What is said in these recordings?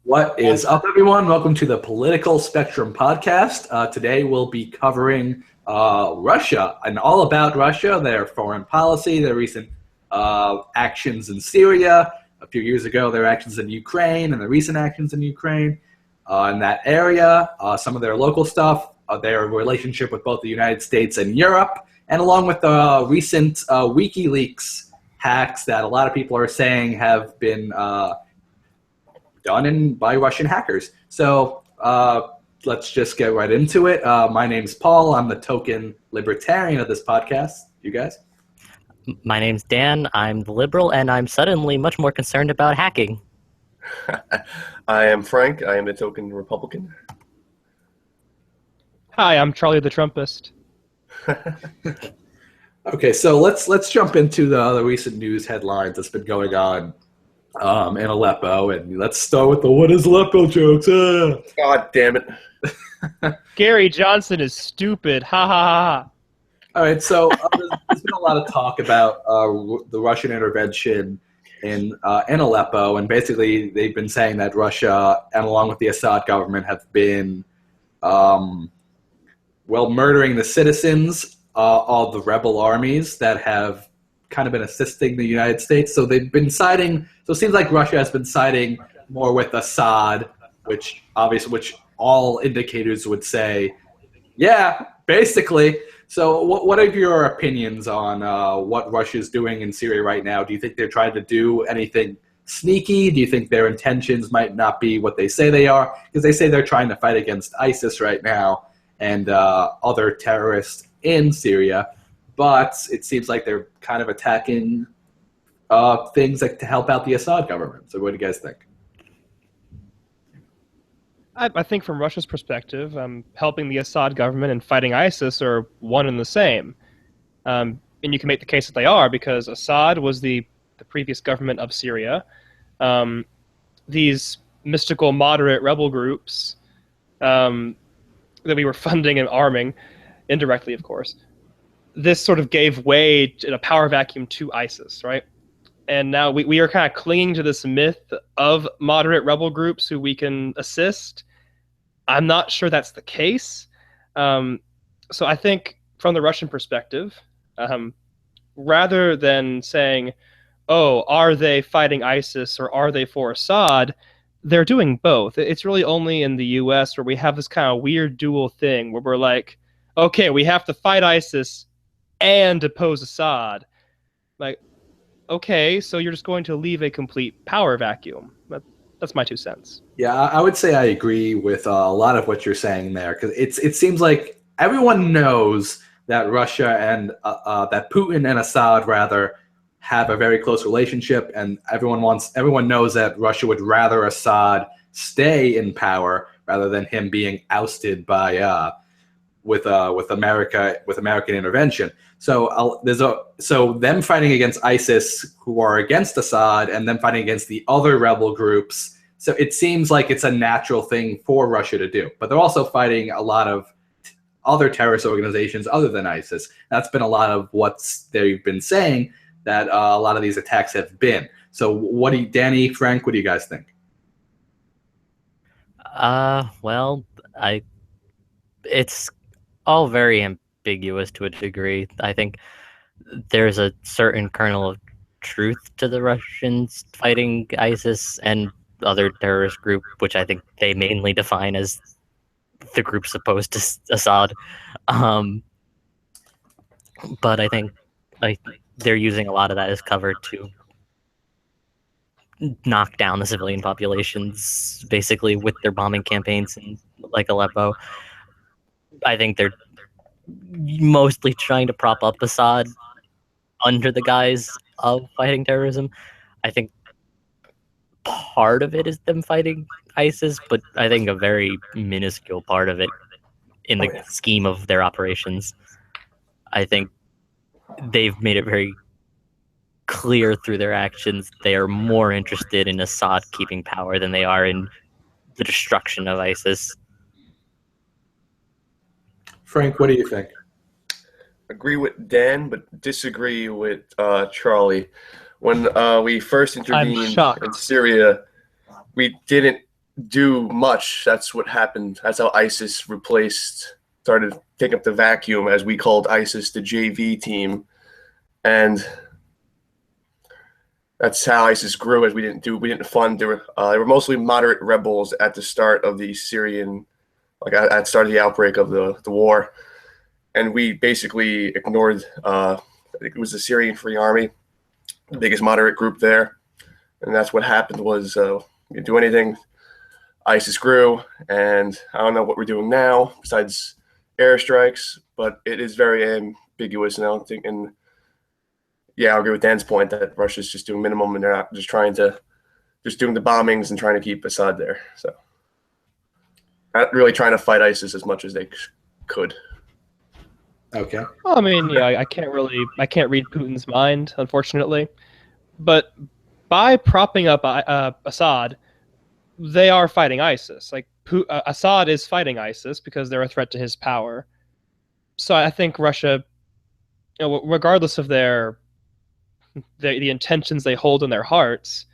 What is up, everyone? Welcome to the Political Spectrum podcast. Today we'll be covering Russia and all about Russia, their foreign policy, their recent actions in Syria. A few years ago, their actions in Ukraine and the recent actions in Ukraine in that area, some of their local stuff, their relationship with both the United States and Europe, and along with the recent Wikileaks hacks that a lot of people are saying have been done by Russian hackers. So let's just get right into it. My name's Paul. I'm the token libertarian of this podcast. You guys? My name's Dan. I'm the liberal, and I'm suddenly much more concerned about hacking. I am Frank. I am the token Republican. Hi, I'm Charlie the Trumpist. Okay, so let's jump into the recent news headlines that's been going on in Aleppo, and let's start with the "What is Aleppo" jokes. God damn it! Gary Johnson is stupid. Ha ha ha. All right, so there's been a lot of talk about the Russian intervention in Aleppo, and basically they've been saying that Russia, and along with the Assad government, have been murdering the citizens of the rebel armies that have kind of been assisting the United States. So they've been siding. So it seems like Russia has been siding more with Assad, which all indicators would say, yeah, basically. So what are your opinions on what Russia is doing in Syria right now? Do you think they're trying to do anything sneaky? Do you think their intentions might not be what they say they are? Because they say they're trying to fight against ISIS right now and other terrorists in Syria. But it seems like they're kind of attacking things like to help out the Assad government. So what do you guys think? I think from Russia's perspective, helping the Assad government and fighting ISIS are one and the same. And you can make the case that they are, because Assad was the previous government of Syria. These mystical moderate rebel groups that we were funding and arming, indirectly of course, this sort of gave way in a power vacuum to ISIS, right? And now we are kind of clinging to this myth of moderate rebel groups who we can assist. I'm not sure that's the case. So I think from the Russian perspective, rather than saying, oh, are they fighting ISIS or are they for Assad, they're doing both. It's really only in the US where we have this kind of weird dual thing where we're like, okay, we have to fight ISIS and oppose Assad. Like, okay, so you're just going to leave a complete power vacuum. That's my 2 cents. Yeah, I would say I agree with a lot of what you're saying there, because it seems like everyone knows that Russia and that Putin and Assad rather have a very close relationship, and everyone knows that Russia would rather Assad stay in power rather than him being ousted by with American intervention. So so them fighting against ISIS, who are against Assad, and them fighting against the other rebel groups. So it seems like it's a natural thing for Russia to do. But they're also fighting a lot of other terrorist organizations other than ISIS. That's been a lot of what they've been saying, that a lot of these attacks have been. So Danny, Frank, what do you guys think? It's all very ambiguous to a degree. I think there's a certain kernel of truth to the Russians fighting ISIS and other terrorist group, which I think they mainly define as the groups opposed to Assad. But I think they're using a lot of that as cover to knock down the civilian populations, basically, with their bombing campaigns in like Aleppo. I think they're mostly trying to prop up Assad under the guise of fighting terrorism. I think part of it is them fighting ISIS, but I think a very minuscule part of it in the scheme of their operations. I think they've made it very clear through their actions they are more interested in Assad keeping power than they are in the destruction of ISIS. Frank, what do you think? Agree with Dan, but disagree with Charlie. When we first intervened in Syria, we didn't do much. That's what happened. That's how ISIS started taking up the vacuum, as we called ISIS, the JV team, and that's how ISIS grew. As we didn't fund. They were mostly moderate rebels at the start of the Syrian, like at the start of the outbreak of the war, and we basically ignored. I think it was the Syrian Free Army, the biggest moderate group there, and that's what happened. Was we didn't do anything. ISIS grew, and I don't know what we're doing now besides airstrikes, but it is very ambiguous, and I don't think. And yeah, I agree with Dan's point that Russia's just doing minimum, and they're not just doing the bombings and trying to keep Assad there. So, not really trying to fight ISIS as much as they could. Okay. Well, I mean, yeah, I can't read Putin's mind, unfortunately, but by propping up Assad, they are fighting ISIS. Like Assad is fighting ISIS because they're a threat to his power. So I think Russia, regardless of the intentions they hold in their hearts,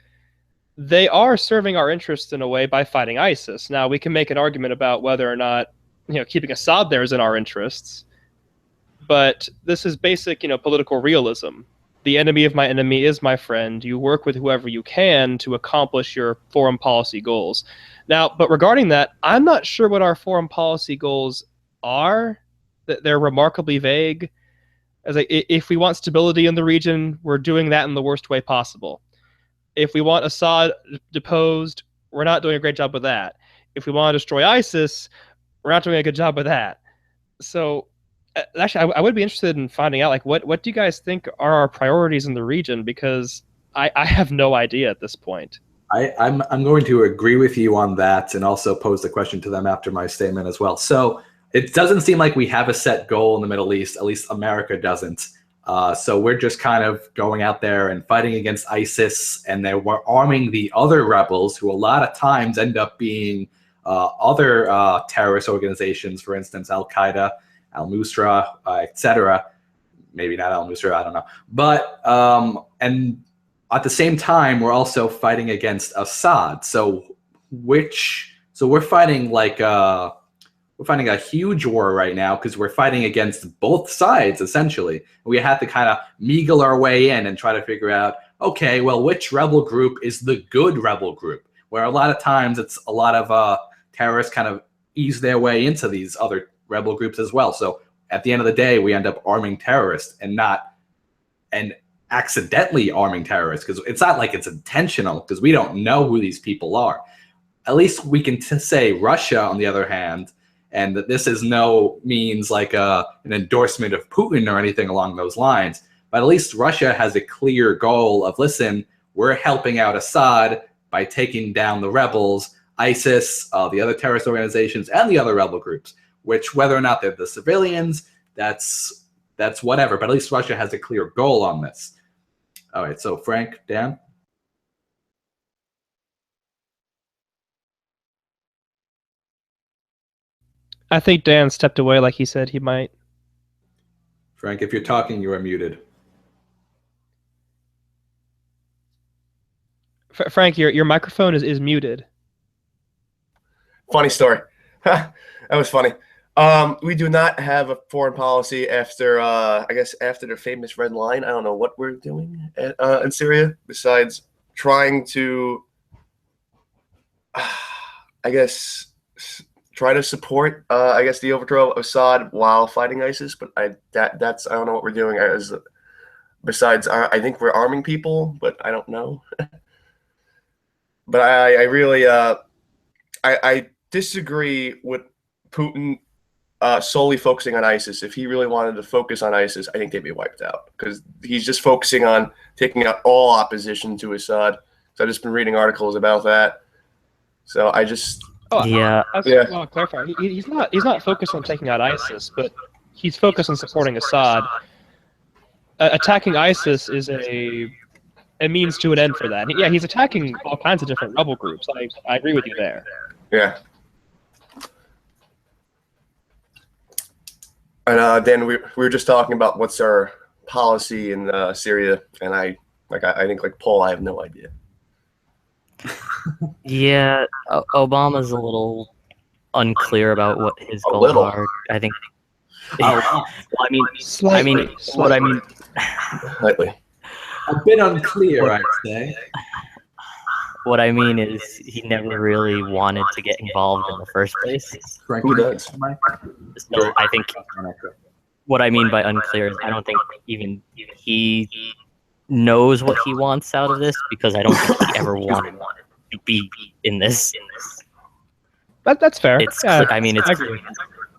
they are serving our interests in a way by fighting ISIS. Now, we can make an argument about whether or not keeping Assad there is in our interests, but this is basic political realism. The enemy of my enemy is my friend. You work with whoever you can to accomplish your foreign policy goals. Now, but regarding that, I'm not sure what our foreign policy goals are. They're remarkably vague. If we want stability in the region, we're doing that in the worst way possible. If we want Assad deposed, we're not doing a great job with that. If we want to destroy ISIS, we're not doing a good job with that. So actually, I would be interested in finding out, like, what do you guys think are our priorities in the region? Because I have no idea at this point. I'm going to agree with you on that, and also pose the question to them after my statement as well. So it doesn't seem like we have a set goal in the Middle East. At least America doesn't. So we're just kind of going out there and fighting against ISIS, and then we're arming the other rebels, who a lot of times end up being other terrorist organizations, for instance, Al-Qaeda, Al-Nusra, etc. Maybe not Al-Nusra, I don't know. But and at the same time, we're also fighting against Assad. So we're fighting like we're fighting a huge war right now, because we're fighting against both sides, essentially. We have to kind of meagle our way in and try to figure out, okay, well, which rebel group is the good rebel group? Where a lot of times it's a lot of terrorists kind of ease their way into these other rebel groups as well. So at the end of the day, we end up arming terrorists and accidentally arming terrorists, because it's not like it's intentional, because we don't know who these people are. At least we can say Russia, on the other hand, and that this is no means like an endorsement of Putin or anything along those lines, but at least Russia has a clear goal of, listen, we're helping out Assad by taking down the rebels, ISIS, the other terrorist organizations, and the other rebel groups, which, whether or not they're the civilians, that's whatever, but at least Russia has a clear goal on this. All right, so Frank, Dan? I think Dan stepped away like he said he might. Frank, if you're talking, you are muted. Frank, your microphone is muted. Funny story. That was funny. We do not have a foreign policy after, I guess, after the famous red line. I don't know what we're doing in Syria, besides trying to, I guess, try to support, I guess, the overthrow of Assad while fighting ISIS. But I don't know what we're doing. Besides, I think we're arming people, but I don't know. But I really, I disagree with Putin solely focusing on ISIS. If he really wanted to focus on ISIS, I think they'd be wiped out, because he's just focusing on taking out all opposition to Assad. So I've just been reading articles about that. So I just... Yeah. Well, clarify. He's not focused on taking out ISIS, but he's focused on supporting Assad. Attacking ISIS is a means to an end for that. Yeah, he's attacking all kinds of different rebel groups. I agree with you there. Yeah. And then we were just talking about what's our policy in Syria, and I think, like Paul, I have no idea. Yeah, Obama's a little unclear about what his A goals little. are. I think. Oh, Well, I mean, Slightly. what I mean, Slightly. a bit unclear, I'd say. what I mean is he never really wanted to get involved in the first place. Frank, Who can you- does? Mike? So I think what I mean by unclear is I don't think even he knows what he wants out of this, because I don't think he ever wanted to be in this. That's fair. It's Yeah, I mean, I agree.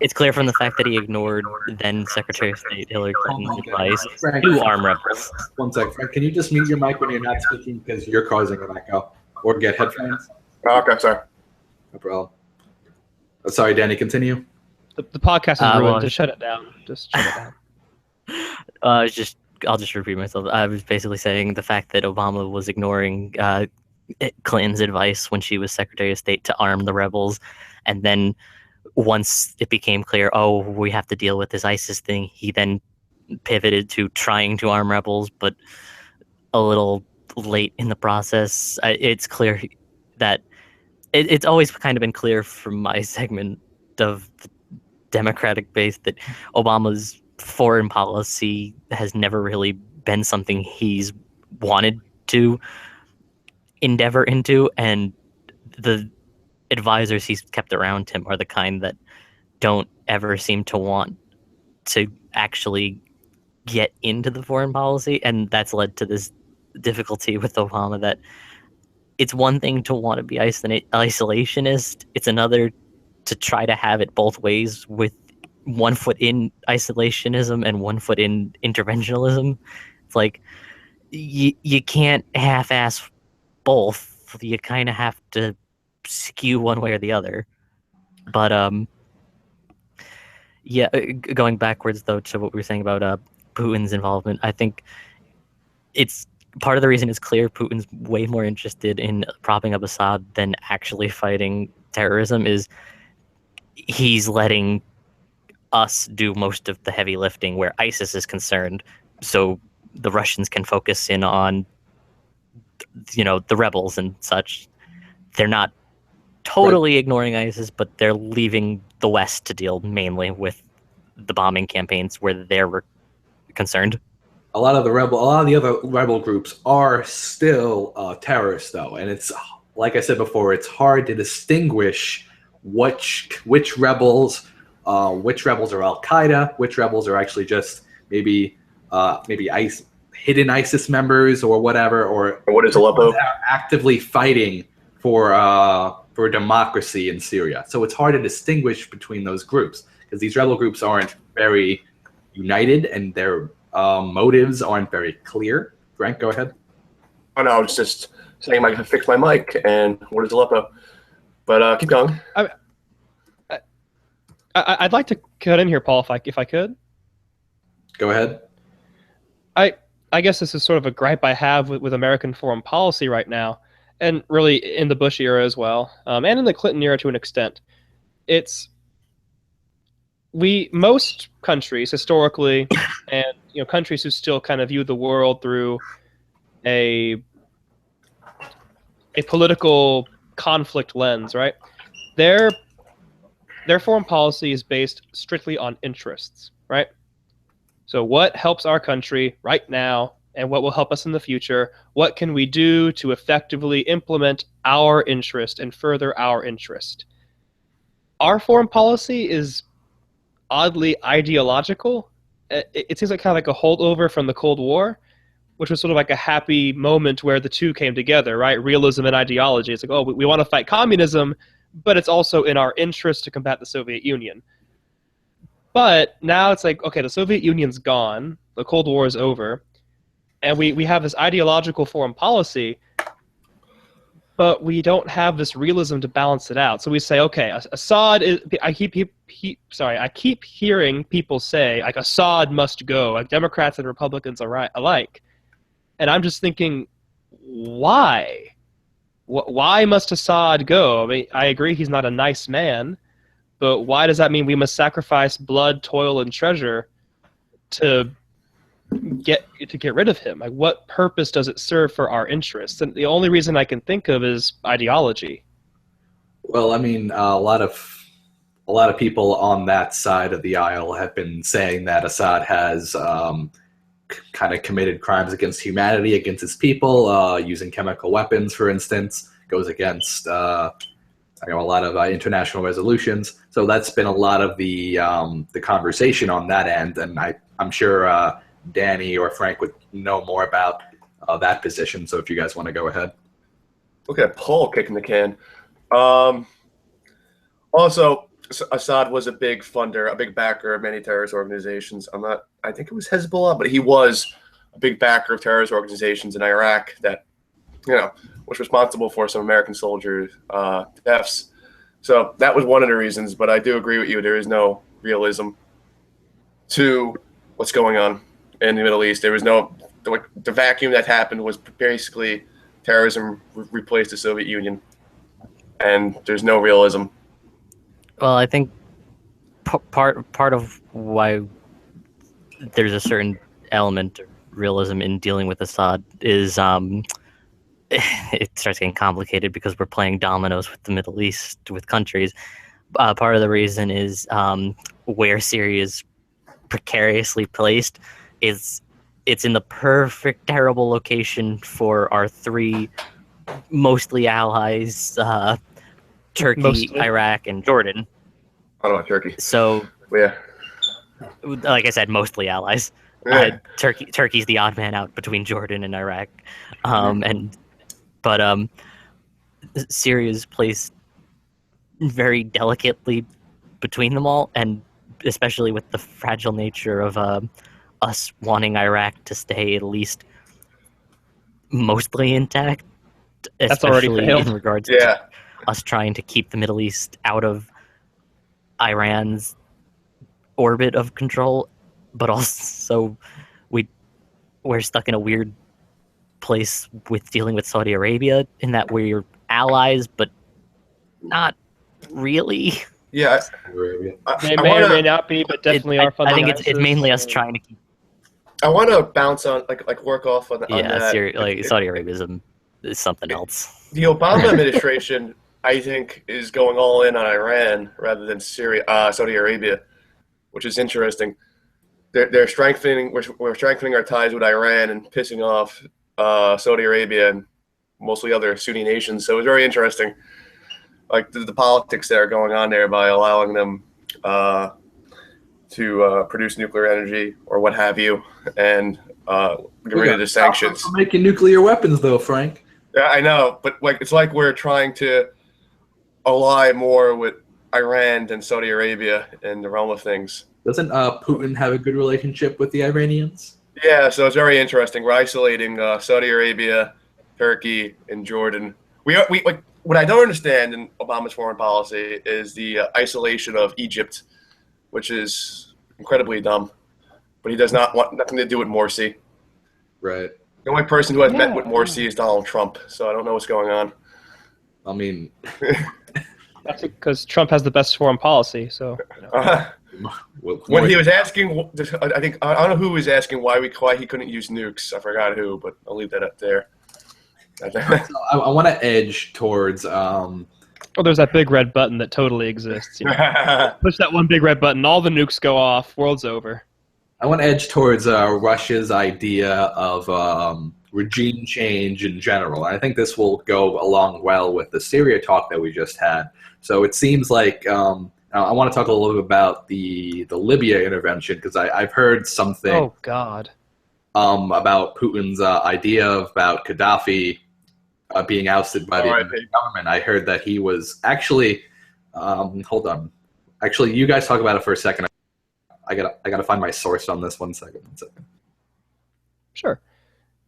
it's clear from the fact that he ignored then Secretary of State Hillary Clinton's advice Frank, to arm rebels. 1 second. Frank, can you just mute your mic when you're not speaking because you're causing an echo? Or get headphones? Oh, okay, sorry. No problem. Sorry, Danny, continue. The podcast is ruined. well, Just shut it down. Just shut it down. I'll just repeat myself. I was basically saying the fact that Obama was ignoring Clinton's advice when she was Secretary of State to arm the rebels, and then once it became clear, oh, we have to deal with this ISIS thing, he then pivoted to trying to arm rebels, but a little late in the process. It's clear that it's always kind of been clear from my segment of the Democratic base that Obama's foreign policy has never really been something he's wanted to endeavor into, and the advisors he's kept around him are the kind that don't ever seem to want to actually get into the foreign policy, and that's led to this difficulty with Obama that it's one thing to want to be isolationist, it's another to try to have it both ways, with 1 foot in isolationism and 1 foot in interventionism. It's like you can't half-ass both. You kind of have to skew one way or the other. But yeah, going backwards though to what we were saying about Putin's involvement, I think it's part of the reason it's clear Putin's way more interested in propping up Assad than actually fighting terrorism is he's letting us do most of the heavy lifting where ISIS is concerned, so the Russians can focus in on, you know, the rebels and such. They're not totally ignoring ISIS, but they're leaving the West to deal mainly with the bombing campaigns where they're concerned. A lot of the other rebel groups are still terrorists, though, and it's like I said before, it's hard to distinguish which rebels are Al Qaeda, which rebels are actually just maybe hidden ISIS members or whatever, or What is Aleppo? that are actively fighting for democracy in Syria. So it's hard to distinguish between those groups because these rebel groups aren't very united and their motives aren't very clear. Frank, go ahead. Oh no, I was just saying I can fix my mic and what is Aleppo? But keep going. I'd like to cut in here, Paul, if I could. Go ahead. I guess this is sort of a gripe I have with American foreign policy right now, and really in the Bush era as well, and in the Clinton era to an extent. Most countries historically, and countries who still kind of view the world through a political conflict lens, right? Their foreign policy is based strictly on interests, right? So what helps our country right now and what will help us in the future? What can we do to effectively implement our interest and further our interest? Our foreign policy is oddly ideological. It seems like kind of like a holdover from the Cold War, which was sort of like a happy moment where the two came together, right? Realism and ideology. It's like, oh, we want to fight communism, but it's also in our interest to combat the Soviet Union. But now it's like, okay, the Soviet Union's gone, the Cold War is over, and we have this ideological foreign policy, but we don't have this realism to balance it out. So we say, okay, Assad is. I keep hearing people say like Assad must go, like Democrats and Republicans are alike, and I'm just thinking, why? Why must Assad go? I mean, I agree he's not a nice man, but why does that mean we must sacrifice blood, toil, and treasure to get rid of him? Like, what purpose does it serve for our interests? And the only reason I can think of is ideology. Well, I mean, a lot of people on that side of the aisle have been saying that Assad has kind of committed crimes against humanity, against his people, using chemical weapons, for instance, goes against a lot of international resolutions. So that's been a lot of the conversation on that end, and I'm sure Danny or Frank would know more about that position. So if you guys want to go ahead. Look at Paul kicking the can. Also, Assad was a big funder, a big backer of many terrorist organizations. I think it was Hezbollah, but he was a big backer of terrorist organizations in Iraq that, was responsible for some American soldiers' deaths. So that was one of the reasons, but I do agree with you. There is no realism to what's going on in the Middle East. There was the vacuum that happened was basically terrorism replaced the Soviet Union, and there's no realism. Well, I think part of why there's a certain element of realism in dealing with Assad is it starts getting complicated because we're playing dominoes with the Middle East, with countries. Part of the reason is where Syria is precariously placed is it's in the perfect, terrible location for our three mostly allies, Turkey, Iraq, and Jordan. I don't know, Turkey. So, yeah, like I said, mostly allies. Yeah. Turkey's the odd man out between Jordan and Iraq, but Syria's placed very delicately between them all, and especially with the fragile nature of us wanting Iraq to stay at least mostly intact. That's already failed. In regards to us trying to keep the Middle East out of Iran's orbit of control, but also we're stuck in a weird place with dealing with Saudi Arabia in that we're allies, but not really. Yeah, they may or may not be, but definitely are funding. I think it's mainly us trying to keep. I want to bounce on work off on that. Saudi Arabia is something else. The Obama administration, I think, is going all in on Iran rather than Saudi Arabia, which is interesting. They're strengthening. We're strengthening our ties with Iran and pissing off Saudi Arabia and mostly other Sunni nations. So it's very interesting, like the politics that are going on there by allowing them to produce nuclear energy or what have you, and get rid of the sanctions. We're making nuclear weapons, though, Frank. Yeah, I know, but it's like we're trying to ally more with Iran than Saudi Arabia in the realm of things. Doesn't Putin have a good relationship with the Iranians? Yeah, so it's very interesting. We're isolating Saudi Arabia, Turkey, and Jordan. We what I don't understand in Obama's foreign policy is the isolation of Egypt, which is incredibly dumb. But he does not want nothing to do with Morsi. Right. The only person who has met with Morsi is Donald Trump, so I don't know what's going on. I mean, that's because Trump has the best foreign policy. So when he was asking, I don't know who was asking why he couldn't use nukes. I forgot who, but I'll leave that up there. I want to edge towards. There's that big red button that totally exists. Push that one big red button, all the nukes go off, world's over. I want to edge towards Russia's idea of regime change in general. I think this will go along well with the Syria talk that we just had. So it seems like I want to talk a little bit about the Libya intervention because I've heard something. Oh God. About Putin's idea about Gaddafi being ousted by the American government. I heard that he was actually. Hold on. Actually, you guys talk about it for a second. I gotta find my source on this. 1 second. Sure.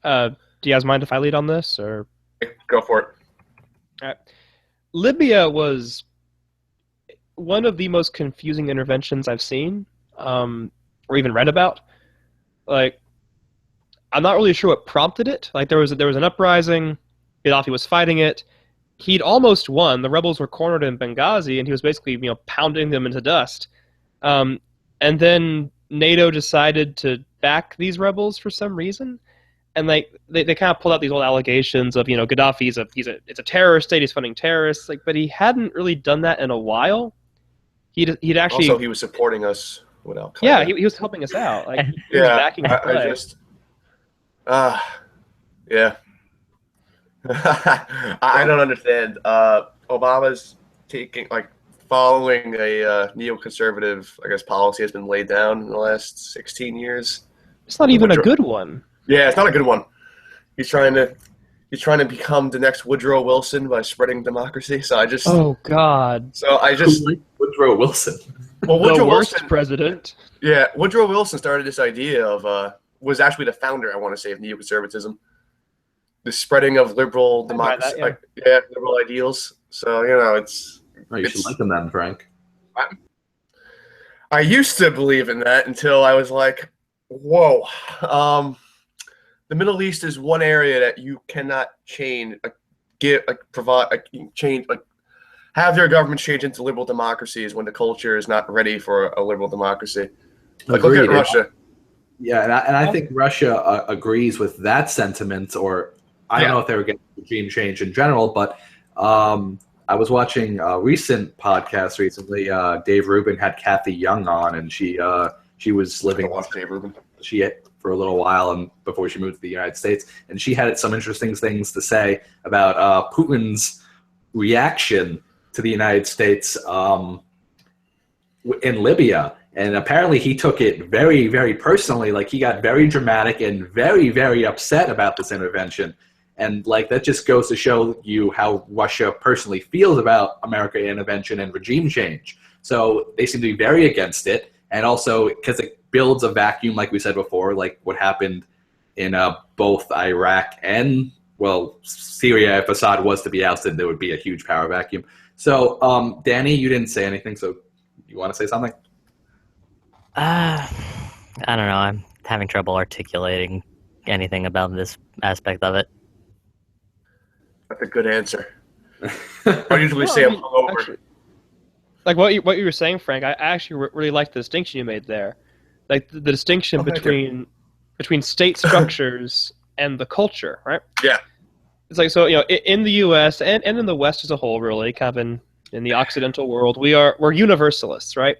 Do you guys mind if I lead on this, or go for it? All right. Libya was one of the most confusing interventions I've seen, or even read about. Like, I'm not really sure what prompted it. Like, there was an uprising. Gaddafi was fighting it. He'd almost won. The rebels were cornered in Benghazi, and he was basically pounding them into dust. And then NATO decided to back these rebels for some reason, and they kind of pulled out these old allegations of Gaddafi's it's a terrorist state, he's funding terrorists, but he hadn't really done that in a while. He'd actually Also, he was supporting us with Al Qaeda. Yeah, he was helping us out. He was backing the play. Yeah. I don't understand. Obama's following a neoconservative, I guess, policy has been laid down in the last 16 years. It's not even a good one. Yeah, it's not a good one. He's trying to become the next Woodrow Wilson by spreading democracy. So I just Woodrow Wilson. Well, Woodrow the worst Wilson, president. Yeah, Woodrow Wilson started this idea of was actually the founder, I want to say, of neoconservatism. The spreading of liberal democracy, liberal ideals. So it's. You should like him then, Frank. I used to believe in that until I was like, whoa. The Middle East is one area that you cannot change, have their government change into liberal democracies when the culture is not ready for a liberal democracy. Look at Russia. Yeah, and I think Russia agrees with that sentiment, or I don't know if they were getting regime change in general, but I was watching a recent podcast recently. Dave Rubin had Kathy Young on, and she was living with Dave Rubin. She for a little while and before she moved to the United States, and she had some interesting things to say about Putin's reaction to the United States in Libya. And apparently he took it very, very personally. He got very dramatic and very, very upset about this intervention. And that just goes to show you how Russia personally feels about American intervention and regime change. So they seem to be very against it. And also because it builds a vacuum, like we said before, like what happened in both Iraq and, Syria. If Assad was to be ousted, there would be a huge power vacuum. So, Danny, you didn't say anything, so you want to say something? I don't know. I'm having trouble articulating anything about this aspect of it. That's a good answer. I usually say I'm hungover. Actually, what you were saying, Frank, I actually really like the distinction you made there. The distinction between state structures and the culture, right? Yeah. It's in the U.S. and in the West as a whole, really, kind of in the Occidental world, we're universalists, right?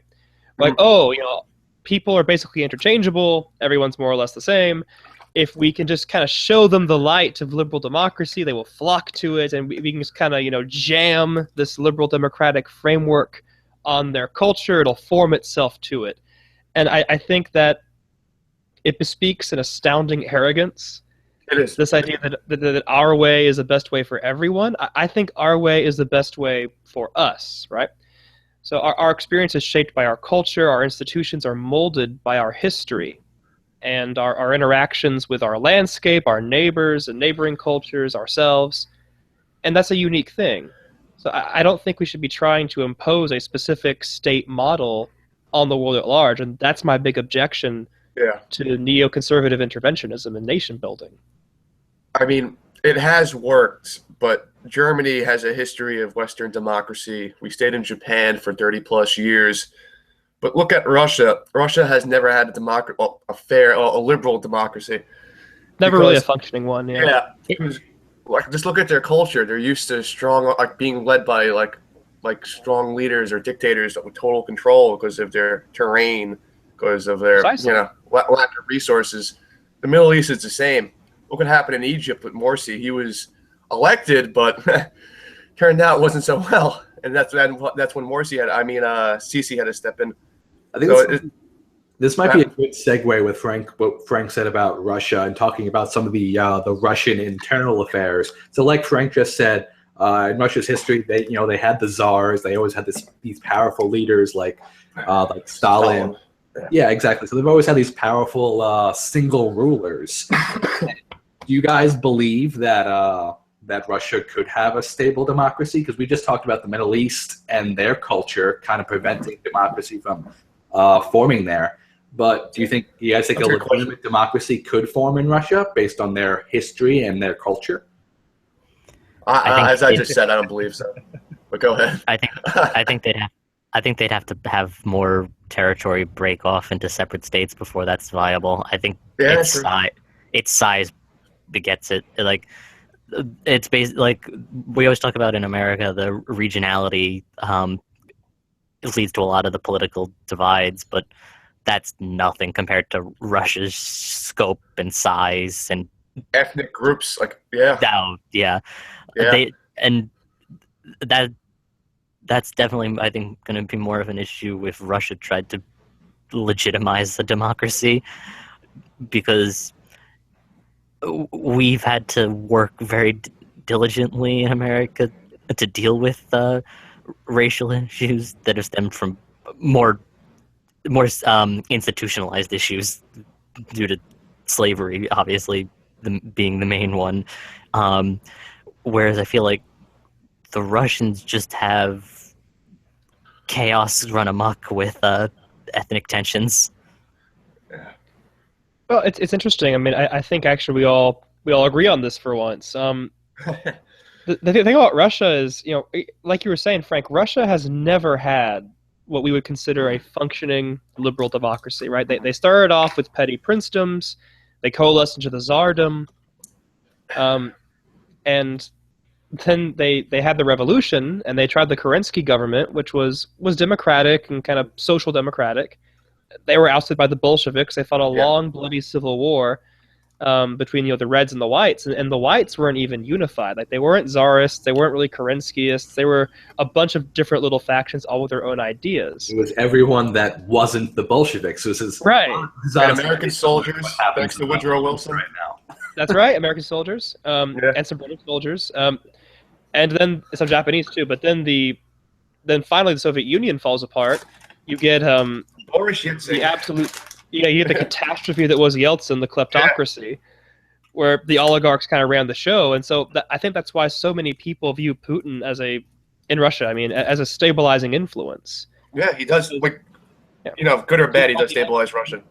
People are basically interchangeable. Everyone's more or less the same. If we can just kind of show them the light of liberal democracy, they will flock to it, and we can just kind of, jam this liberal democratic framework on their culture. It'll form itself to it. And I think that it bespeaks an astounding arrogance. It is. This idea that our way is the best way for everyone. I think our way is the best way for us, right? So our experience is shaped by our culture. Our institutions are molded by our history and our interactions with our landscape, our neighbors and neighboring cultures, ourselves. And that's a unique thing. So I don't think we should be trying to impose a specific state model on the world at large. And that's my big objection to neoconservative interventionism and nation building. I mean, it has worked, but Germany has a history of Western democracy. We stayed in Japan for 30 plus years. But look at Russia. Russia has never had a liberal democracy. Never really a functioning one, yeah. Yeah. Just look at their culture. They're used to strong, being led by like strong leaders or dictators with total control because of their terrain, because of their lack of resources. The Middle East is the same. Look what happened in Egypt with Morsi. He was elected, but turned out it wasn't so well. And that's when Sisi had to step in. I think this might be a good segue with what Frank said about Russia and talking about some of the Russian internal affairs. So, like Frank just said, in Russia's history, they had the czars. They always had these powerful leaders like Stalin. Yeah, exactly. So they've always had these powerful single rulers. Do you guys believe that Russia could have a stable democracy? Because we just talked about the Middle East and their culture kind of preventing democracy from forming there. But do you guys think a legitimate democracy could form in Russia based on their history and their culture? As I just said, I don't believe so. But go ahead. I think they'd I think they'd have to have more territory break off into separate states before that's viable. I think its size begets it. Like, it's based, like we always talk about in America, the regionality leads to a lot of the political divides, but that's nothing compared to Russia's scope and size and ethnic groups. Like, yeah. That's definitely, I think, going to be more of an issue if Russia tried to legitimize the democracy, because we've had to work very diligently in America to deal with racial issues that have stemmed from more institutionalized issues due to slavery, obviously being the main one. Whereas I feel like the Russians just have chaos run amok with ethnic tensions. Well, it's interesting. I mean, I think actually we all agree on this for once. The thing about Russia is, like you were saying, Frank, Russia has never had what we would consider a functioning liberal democracy, right? They started off with petty princedoms, they coalesced into the Tsardom, and then they had the revolution, and they tried the Kerensky government, which was democratic and kind of social democratic. They were ousted by the Bolsheviks. They fought a long, bloody civil war between the Reds and the Whites, and the Whites weren't even unified. Like, they weren't Tsarists, they weren't really Kerenskyists. They were a bunch of different little factions, all with their own ideas. It was everyone that wasn't the Bolsheviks. This is right. And American soldiers, thanks to Woodrow Wilson. Right now. That's right, American soldiers, and some British soldiers, and then some Japanese too. But then finally the Soviet Union falls apart. You get the absolute. Yeah, you get the catastrophe that was Yeltsin, the kleptocracy, where the oligarchs kind of ran the show. And so I think that's why so many people view Putin in Russia, as a stabilizing influence. Yeah, he does, good or bad, he does stabilize Russia.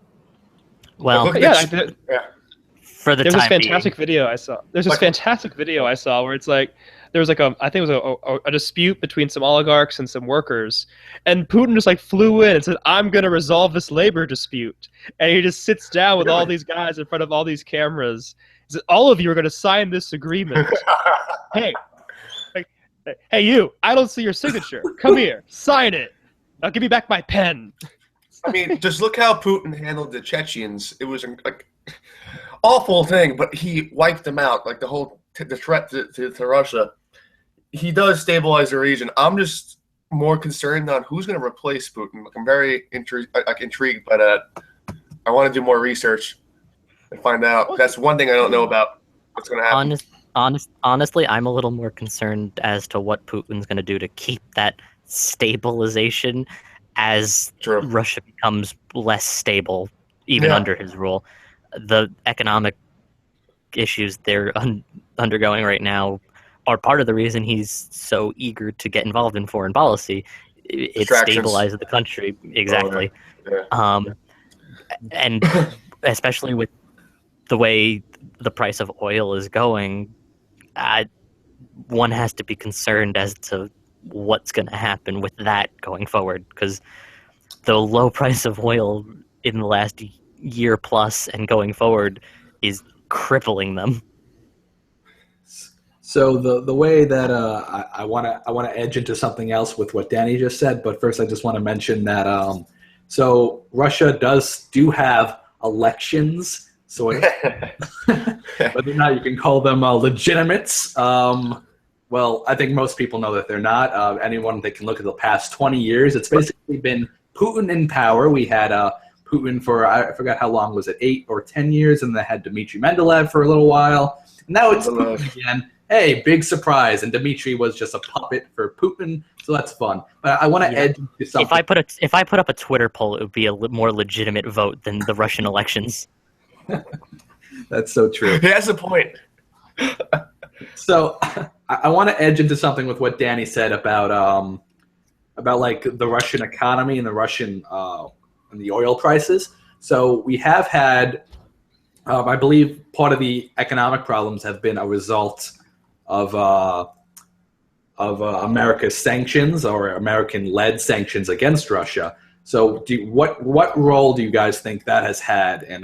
Well, for the There's this fantastic video I saw. There's this fantastic video I saw where it's like, there was I think it was a dispute between some oligarchs and some workers, and Putin just flew in and said, "I'm going to resolve this labor dispute," and he just sits down with all these guys in front of all these cameras. He said, "All of you are going to sign this agreement." Hey, you! I don't see your signature. Come here, sign it. Now give me back my pen. I mean, just look how Putin handled the Chechens. It was awful thing, but he wiped them out. Like the threat to Russia. He does stabilize the region. I'm just more concerned on who's going to replace Putin. I'm very intrigued by that. I want to do more research and find out. That's one thing I don't know about what's going to happen. Honestly, I'm a little more concerned as to what Putin's going to do to keep that stabilization as Russia becomes less stable, even under his rule. The economic issues they're undergoing right now are part of the reason he's so eager to get involved in foreign policy. It stabilizes the country. Exactly. And especially with the way the price of oil is going, one has to be concerned as to what's going to happen with that going forward, because the low price of oil in the last year plus and going forward is crippling them. So the way that I want to edge into something else with what Danny just said, but first I just want to mention that so Russia do have elections, so whether or not you can call them legitimates. Well, I think most people know that they're not. Anyone that can look at the past 20 years, it's basically been Putin in power. We had Putin for, I forgot how long, was it 8 or 10 years, and they had Dmitry Medvedev for a little while. And now it's Putin again. Hey, big surprise! And Dmitry was just a puppet for Putin, so that's fun. But I want to edge into something. If I put up a Twitter poll, it would be a more legitimate vote than the Russian elections. That's so true. He has a point. So I want to edge into something with what Danny said about the Russian economy and the Russian and the oil prices. So we have had, I believe, part of the economic problems have been a result of America's sanctions or American-led sanctions against Russia. So, what role do you guys think that has had in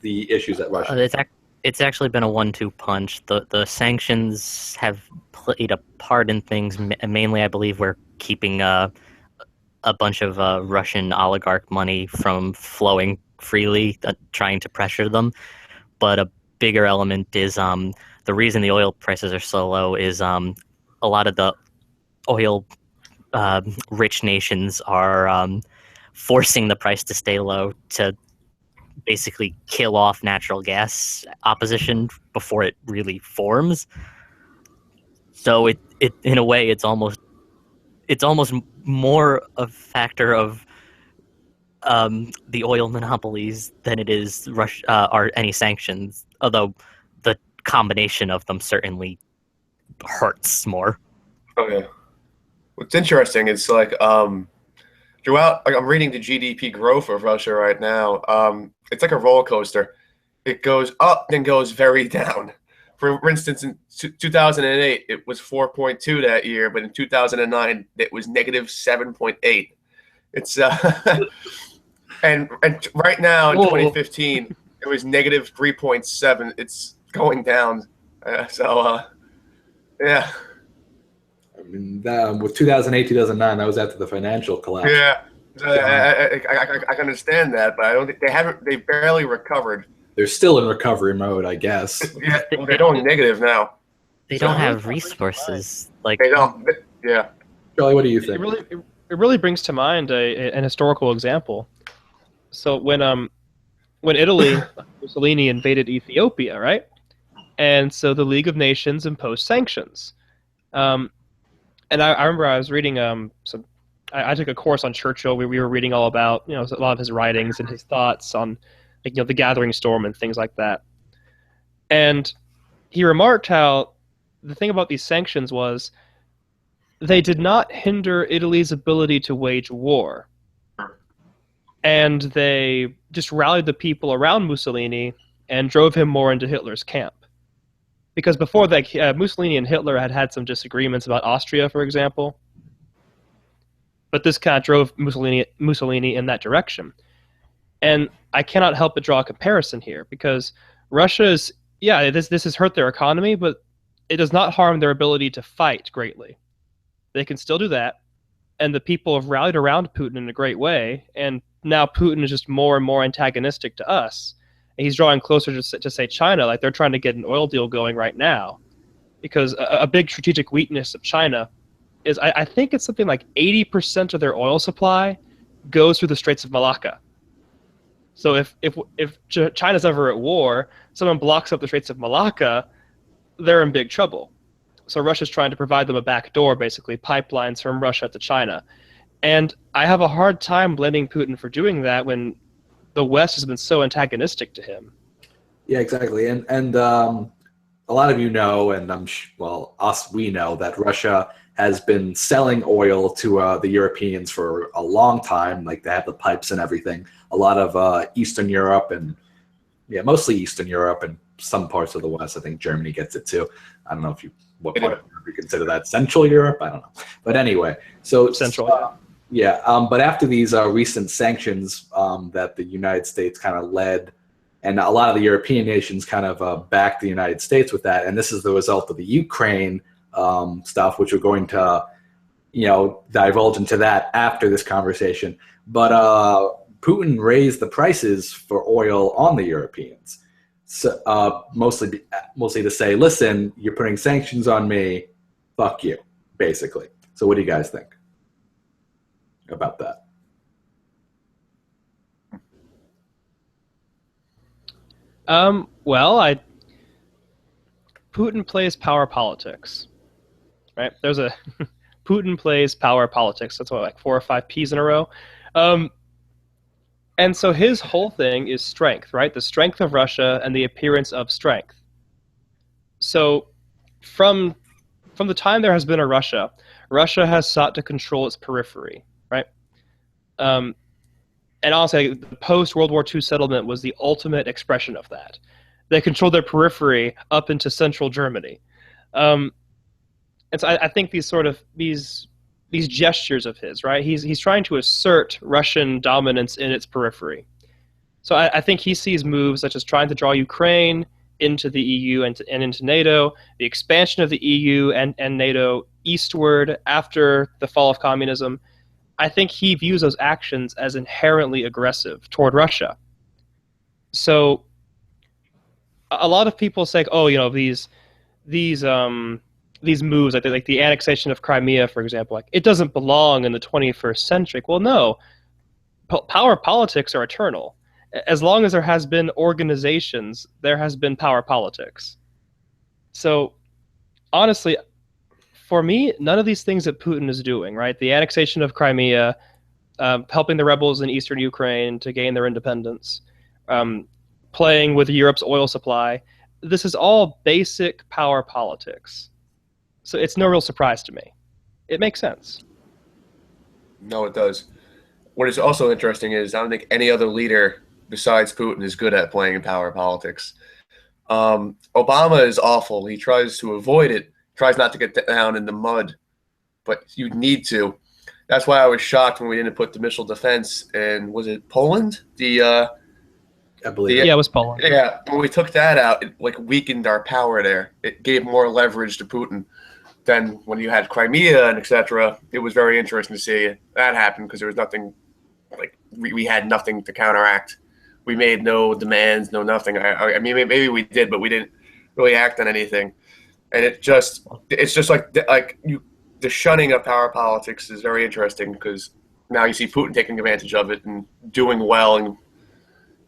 the issues at Russia? It's actually been a 1-2 punch. The sanctions have played a part in things. Mainly, I believe we're keeping a bunch of Russian oligarch money from flowing freely, trying to pressure them. But a bigger element is the reason the oil prices are so low is a lot of the oil rich nations are forcing the price to stay low to basically kill off natural gas opposition before it really forms. So it in a way it's almost more a factor of the oil monopolies than it is Russia or any sanctions. Although the combination of them certainly hurts more. Oh yeah. What's interesting is like throughout, like I'm reading the GDP growth of Russia right now. It's like a roller coaster. It goes up, then goes very down. For instance, in 2008, it was 4.2 that year, but in 2009, it was negative 7.8. It's and right now in 2015, it was negative 3.7. It's going down. Yeah. I mean, with 2008, 2009, that was after the financial collapse. Yeah, I can understand that, but I don't think they barely recovered. They're still in recovery mode, I guess. Yeah, they're going negative now. They don't have resources. Like They don't. Yeah. Charlie, what do you think? It really brings to mind an historical example. So when Italy, Mussolini invaded Ethiopia, right? And so the League of Nations imposed sanctions. And I remember I was reading I took a course on Churchill where we were reading all about a lot of his writings and his thoughts on the Gathering Storm and things like that. And he remarked how the thing about these sanctions was they did not hinder Italy's ability to wage war. And they just rallied the people around Mussolini and drove him more into Hitler's camp. Because before that, Mussolini and Hitler had some disagreements about Austria, for example. But this kind of drove Mussolini in that direction. And I cannot help but draw a comparison here, because Russia's, this has hurt their economy, but it does not harm their ability to fight greatly. They can still do that, and the people have rallied around Putin in a great way, and now Putin is just more and more antagonistic to us. And he's drawing closer to say China, like they're trying to get an oil deal going right now, because a big strategic weakness of China is I think it's something like 80% of their oil supply goes through the Straits of Malacca. So if China's ever at war, someone blocks up the Straits of Malacca, they're in big trouble. So Russia's trying to provide them a back door, basically pipelines from Russia to China. And I have a hard time blaming Putin for doing that when the West has been so antagonistic to him. Yeah, exactly. And a lot of you know, and we know that Russia has been selling oil to the Europeans for a long time. Like they have the pipes and everything. A lot of Eastern Europe and mostly Eastern Europe and some parts of the West. I think Germany gets it too. I don't know if what part of Europe you consider that. Central Europe? I don't know. But anyway, so Central. But after these recent sanctions that the United States kind of led, and a lot of the European nations kind of backed the United States with that, and this is the result of the Ukraine stuff, which we're going to, divulge into that after this conversation. But Putin raised the prices for oil on the Europeans, so mostly to say, listen, you're putting sanctions on me, fuck you, basically. So what do you guys think about that? Putin plays power politics, right? There's a Putin plays power politics. That's what, like 4 or 5 P's in a row. And so his whole thing is strength, right? The strength of Russia and the appearance of strength. So from the time there has been a Russia has sought to control its periphery, right? And I'll say the post-World War II settlement was the ultimate expression of that. They controlled their periphery up into central Germany. And so I think these gestures of his, right? He's trying to assert Russian dominance in its periphery. So I think he sees moves such as trying to draw Ukraine into the EU and into NATO, the expansion of the EU and NATO eastward after the fall of communism. I think he views those actions as inherently aggressive toward Russia. So a lot of people say, oh, you know, these moves, like the annexation of Crimea, for example, like it doesn't belong in the 21st century. Well, no, power politics are eternal. As long as there has been organizations, there has been power politics. So honestly, for me, none of these things that Putin is doing, right? The annexation of Crimea, helping the rebels in eastern Ukraine to gain their independence, playing with Europe's oil supply, this is all basic power politics. So it's no real surprise to me. It makes sense. No, it does. What is also interesting is I don't think any other leader besides Putin is good at playing in power politics. Obama is awful. He tries to avoid it, tries not to get down in the mud, but you need to. That's why I was shocked when we didn't put the missile defense in, was it Poland? I believe. Yeah, it was Poland. Yeah, when we took that out, it like weakened our power there. It gave more leverage to Putin. Then when you had Crimea and etc., it was very interesting to see that happen because there was nothing, like we had nothing to counteract. We made no demands, no nothing. I mean, maybe we did, but we didn't really act on anything. And it's just like the shunning of power politics is very interesting because now you see Putin taking advantage of it and doing well,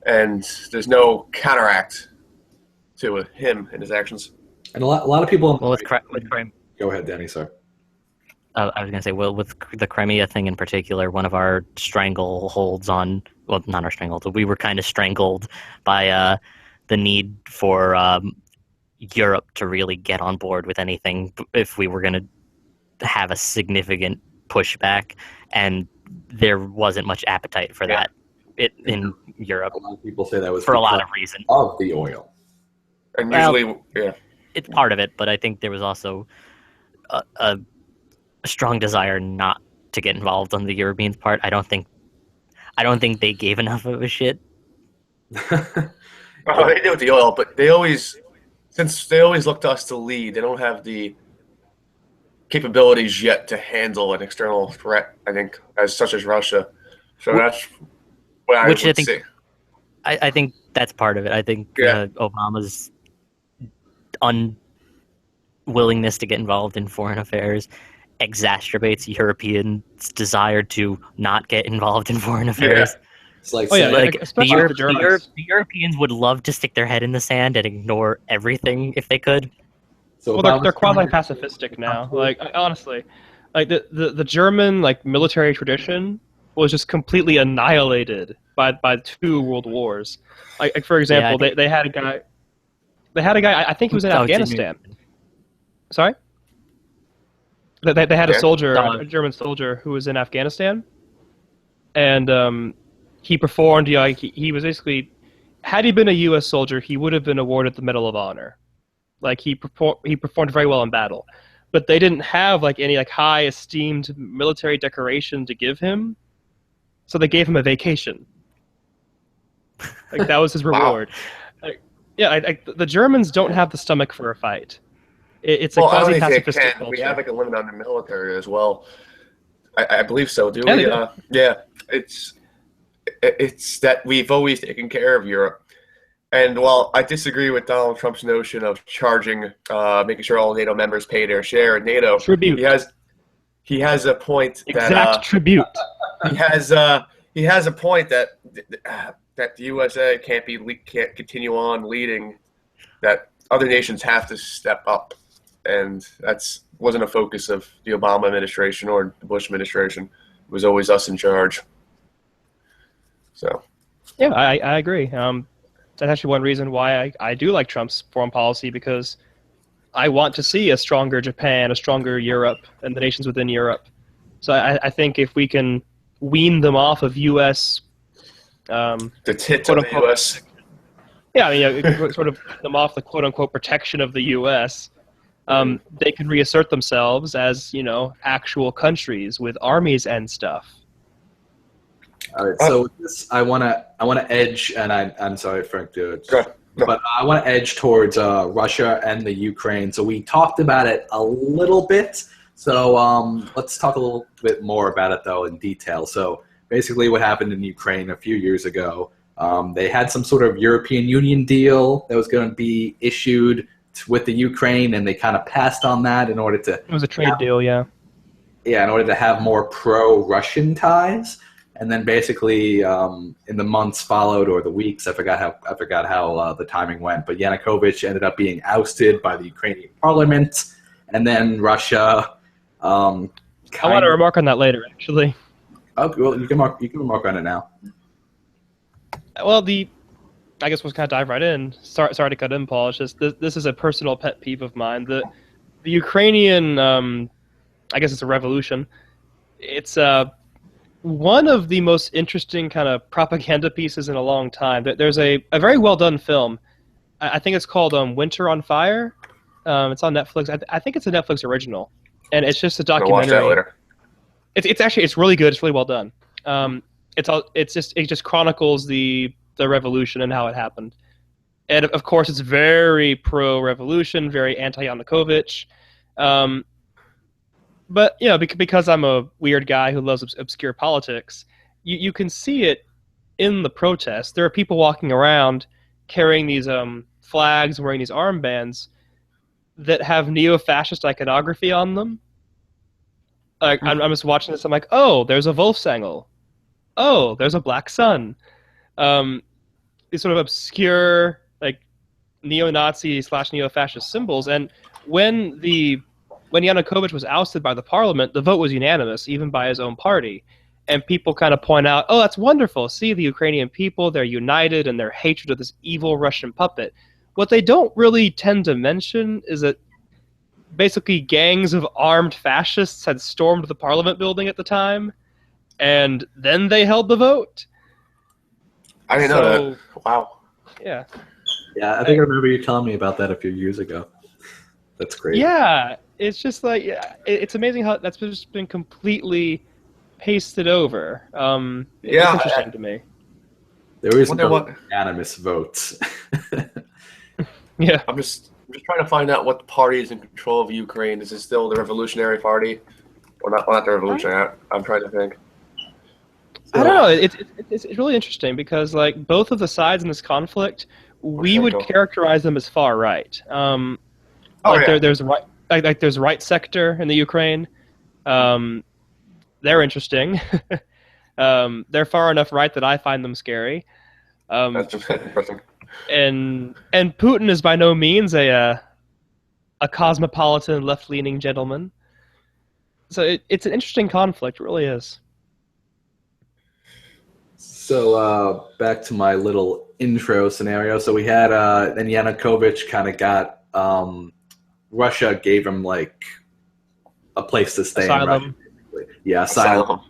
and there's no counteract to him and his actions. And a lot of people. Well, with Crimea. Go ahead, Danny. Sorry. I was going to say, well, with the Crimea thing in particular, one of our strangleholds not our stranglehold, we were kind of strangled by the need for Europe to really get on board with anything if we were going to have a significant pushback, and there wasn't much appetite for that in Europe. A lot of people say that was for a lot of reasons. Of the oil. And usually, it's part of it, but I think there was also a strong desire not to get involved on the Europeans' part. I don't think they gave enough of a shit. Oh, they do with the oil, but since they always look to us to lead, they don't have the capabilities yet to handle an external threat, I think, such as Russia. So that's what I would say. I think that's part of it. I think Obama's unwillingness to get involved in foreign affairs exacerbates Europeans' desire to not get involved in foreign affairs. It's like, the Europeans would love to stick their head in the sand and ignore everything if they could. So well, they're quasi-pacifistic now. Like honestly, like the German like military tradition was just completely annihilated by 2 world wars. Like for example, they had a guy. I think he was in Afghanistan. Sorry. They had a soldier, a German soldier, who was in Afghanistan, and he performed. He was basically, had he been a U.S. soldier, he would have been awarded the Medal of Honor. Like he performed very well in battle, but they didn't have like any like high esteemed military decoration to give him, so they gave him a vacation. Like that was his reward. Wow. The Germans don't have the stomach for a fight. It's a quasi-pacifistic culture. We have like a limit on the military as well. I believe so. Do we? Yeah. It's that we've always taken care of Europe. And while I disagree with Donald Trump's notion of charging, making sure all NATO members pay their share in NATO, tribute. He has a point. Tribute. He has a point that the USA can't continue on leading. That other nations have to step up, and wasn't a focus of the Obama administration or the Bush administration. It was always us in charge. So. Yeah, I agree. That's actually one reason why I do like Trump's foreign policy, because I want to see a stronger Japan, a stronger Europe, and the nations within Europe. So I think if we can wean them off of U.S. The tit of the U.S. Yeah, I mean, sort of them off the quote-unquote protection of the U.S., they can reassert themselves as, actual countries with armies and stuff. All right, so this, I wanna edge, and I'm sorry, Frank, dude. Go ahead. No. But I want to edge towards Russia and the Ukraine. So we talked about it a little bit. So let's talk a little bit more about it, though, in detail. So basically what happened in Ukraine a few years ago, they had some sort of European Union deal that was going to be issued with the Ukraine, and they kind of passed on that in order to... It was a trade deal, yeah. Yeah, in order to have more pro-Russian ties. And then basically, in the months followed, or the weeks, I forgot how the timing went. But Yanukovych ended up being ousted by the Ukrainian parliament, and then Russia. I want to remark on that later, actually. Oh, well, you can remark on it now. Well, I guess we'll kind of dive right in. Sorry to cut in, Paul. It's just this is a personal pet peeve of mine. The Ukrainian, I guess it's a revolution. It's one of the most interesting kind of propaganda pieces in a long time. There's a very well done film. I think it's called Winter on Fire. It's on Netflix. I think it's a Netflix original, and it's just a documentary. I'll watch that later. It's really good. It's really well done. It just chronicles the revolution and how it happened, and of course it's very pro-revolution, very anti-Yanukovych. But, because I'm a weird guy who loves obscure politics, you can see it in the protests. There are people walking around carrying these flags, wearing these armbands that have neo-fascist iconography on them. I'm just watching this, I'm like, oh, there's a Wolfsangel. Oh, there's a black sun. These sort of obscure, neo-Nazi / neo-fascist symbols. And when Yanukovych was ousted by the parliament, the vote was unanimous, even by his own party. And people kind of point out, oh, that's wonderful. See, the Ukrainian people, they're united in their hatred of this evil Russian puppet. What they don't really tend to mention is that basically gangs of armed fascists had stormed the parliament building at the time, and then they held the vote. I didn't know that. Wow. Yeah. Yeah, I think I remember you telling me about that a few years ago. That's great. Yeah. It's just it's amazing how that's just been completely pasted over. It's interesting to me. There is no unanimous votes. Yeah. I'm just trying to find out what party is in control of Ukraine. Is it still the Revolutionary Party? Or not the Revolutionary. I'm trying to think. I don't know. It's really interesting because both of the sides in this conflict, we would characterize them as far right. There's right. There's right sector in the Ukraine. They're interesting. They're far enough right that I find them scary. That's interesting. And Putin is by no means a cosmopolitan left-leaning gentleman. So it's an interesting conflict. It really is. So back to my little intro scenario. So we had then Yanukovych kind of got. Russia gave him a place to stay. Asylum. In Russia, yeah, asylum.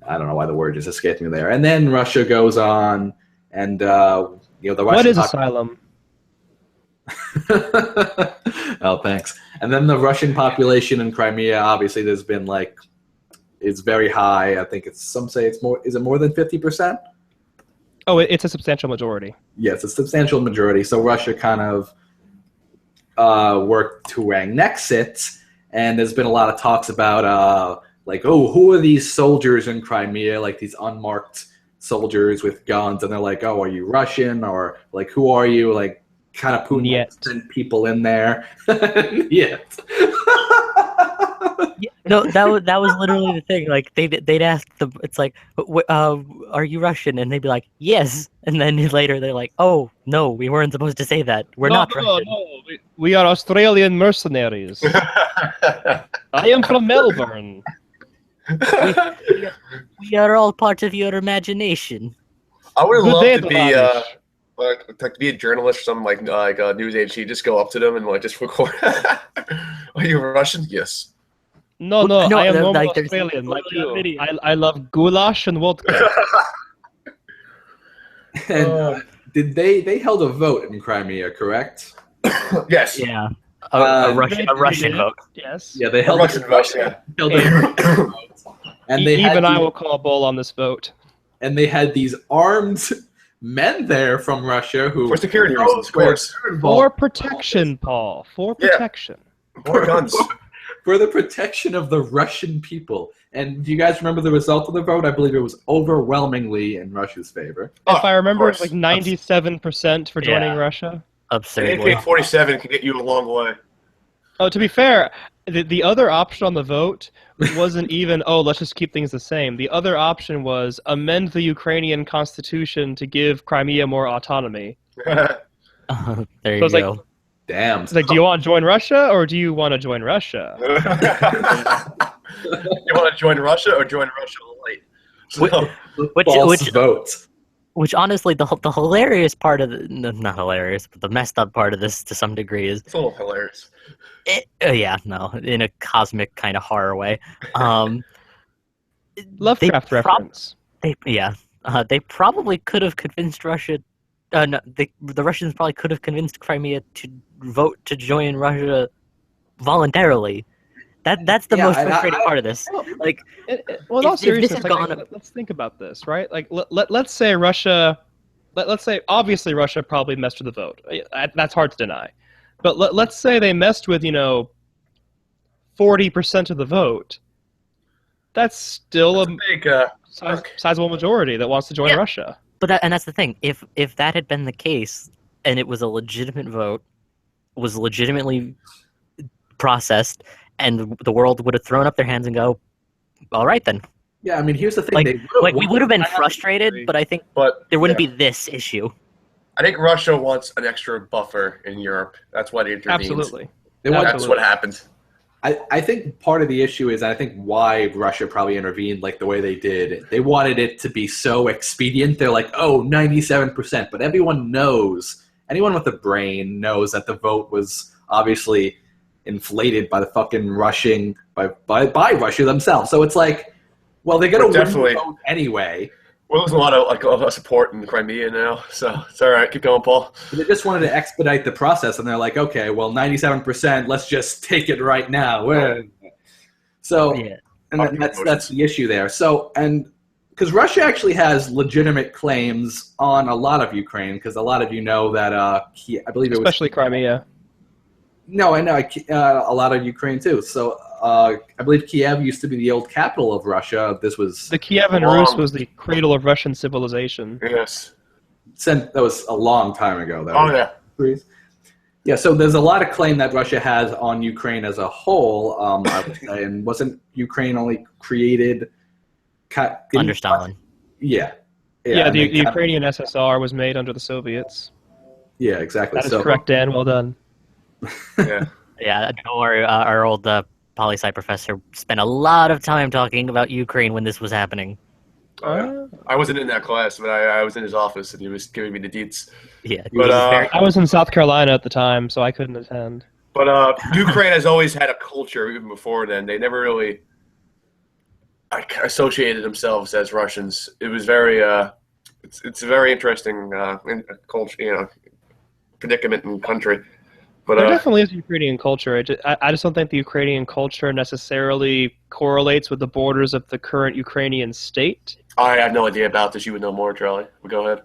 I don't know why the word just escaped me there. And then Russia goes on, and the Russian. What is asylum? Oh, thanks. And then the Russian population in Crimea, obviously, there's been it's very high. I think some say it's more. Is it more than 50%? Oh, it's a substantial majority. Yes, a substantial majority. So Russia kind of. Worked to annex it, and there's been a lot of talks about who are these soldiers in Crimea, these unmarked soldiers with guns, and they're like, oh, are you Russian, or who are you, kind of Putin sent people in there. Yet. No, that was literally the thing. They'd ask it's are you Russian? And they'd be like, yes. And then later they're like, oh no, we weren't supposed to say that. We're not Russian. No, we are Australian mercenaries. I am from Melbourne. We are all part of your imagination. I would love to be a journalist or something a news agency. Just go up to them and just record. Are you Russian? Yes. No, I am normal Australian like you. I love goulash and vodka. And did they held a vote in Crimea, correct? Yes. Yeah. A They Russian did, vote. Yes. Yeah, they A held Russian it. vote, yeah. Held it. And they Even I had will call bull on this vote. and they had these armed men there from Russia who For security who reasons, of were course. For involved protection, Paul. For Yeah. protection. More guns. for the protection of the Russian people. And do you guys remember the result of the vote? I believe it was overwhelmingly in Russia's favor. If I remember, of it was course. like 97% for joining Yeah. Russia. An Absurdly. AK-47 can get you a long way. Oh, to be fair, the other option on the vote wasn't even, oh, let's just keep things the same. The other option was amend the Ukrainian constitution to give Crimea more autonomy. There So you it's like- go. Damn. It's like, do you want to join Russia or do you want to join Russia? You want to join Russia or join Russia light? So, False vote. Which honestly, the hilarious part of not hilarious, but the messed up part of this to some degree is, it's a little hilarious. in a cosmic kind of horror way. Lovecraft They prob- reference. They probably could have convinced Russia. No, the Russians probably could have convinced Crimea to vote to join Russia voluntarily. That's the Yeah, most and frustrating part of this. Like, Well, in all if this seriousness, had like, gone- let's think about this, right? Like, let's say Russia, let's say obviously Russia probably messed with the vote. That's hard to deny. But let's say they messed with 40% of the vote. That's still a Big, sizable majority that wants to join Yeah. Russia. and that's the thing. If that had been the case, and it was a legitimate vote, was legitimately processed, and the world would have thrown up their hands and go, "All right then." Yeah, I mean, here's the thing. Like, they would've we won. would have been I have to frustrated, agree. but I think but there wouldn't yeah. be this issue. I think Russia wants an extra buffer in Europe. That's why they intervened. Absolutely. They want- That's what happened. I think part of the issue is, I think why Russia probably intervened like the way they did, they wanted it to be so expedient. They're like, oh, 97%. But everyone knows, anyone with a brain knows that the vote was obviously inflated by the fucking rushing, by Russia themselves. So it's like, well, they're going to win the Definitely. vote anyway. We're losing a lot of support in Crimea now, so it's all right. Keep going, Paul. But they just wanted to expedite the process, and they're like, okay, well, 97%, let's just take it right now. So, Yeah. and that's the issue there. So, and because Russia actually has legitimate claims on a lot of Ukraine, because a lot of you know that I believe it was Especially Crimea. no, I know a lot of Ukraine too. So I believe Kiev used to be the old capital of Russia. This was The Kievan Rus was the cradle of Russian civilization. Yes. that was a long time ago. That Oh, was- yeah. Yeah, so there's a lot of claim that Russia has on Ukraine as a whole. I would say, and wasn't Ukraine only created Under Stalin. Yeah. Yeah, and the they kind of- Ukrainian SSR was made under the Soviets. Yeah, exactly. That is So correct, Dan. Well done. Yeah. Yeah, don't worry. Our old poli sci professor spent a lot of time talking about Ukraine when this was happening. Oh, yeah. I wasn't in that class, but I was in his office, and he was giving me the deets. Yeah, But, I was in South Carolina at the time, so I couldn't attend. But Ukraine has always had a culture even before then. They never really associated themselves as Russians. It was very it's a very interesting culture, predicament and country. But There definitely is Ukrainian culture. I just don't think the Ukrainian culture necessarily correlates with the borders of the current Ukrainian state. I have no idea about this. You would know more, Charlie. But go ahead.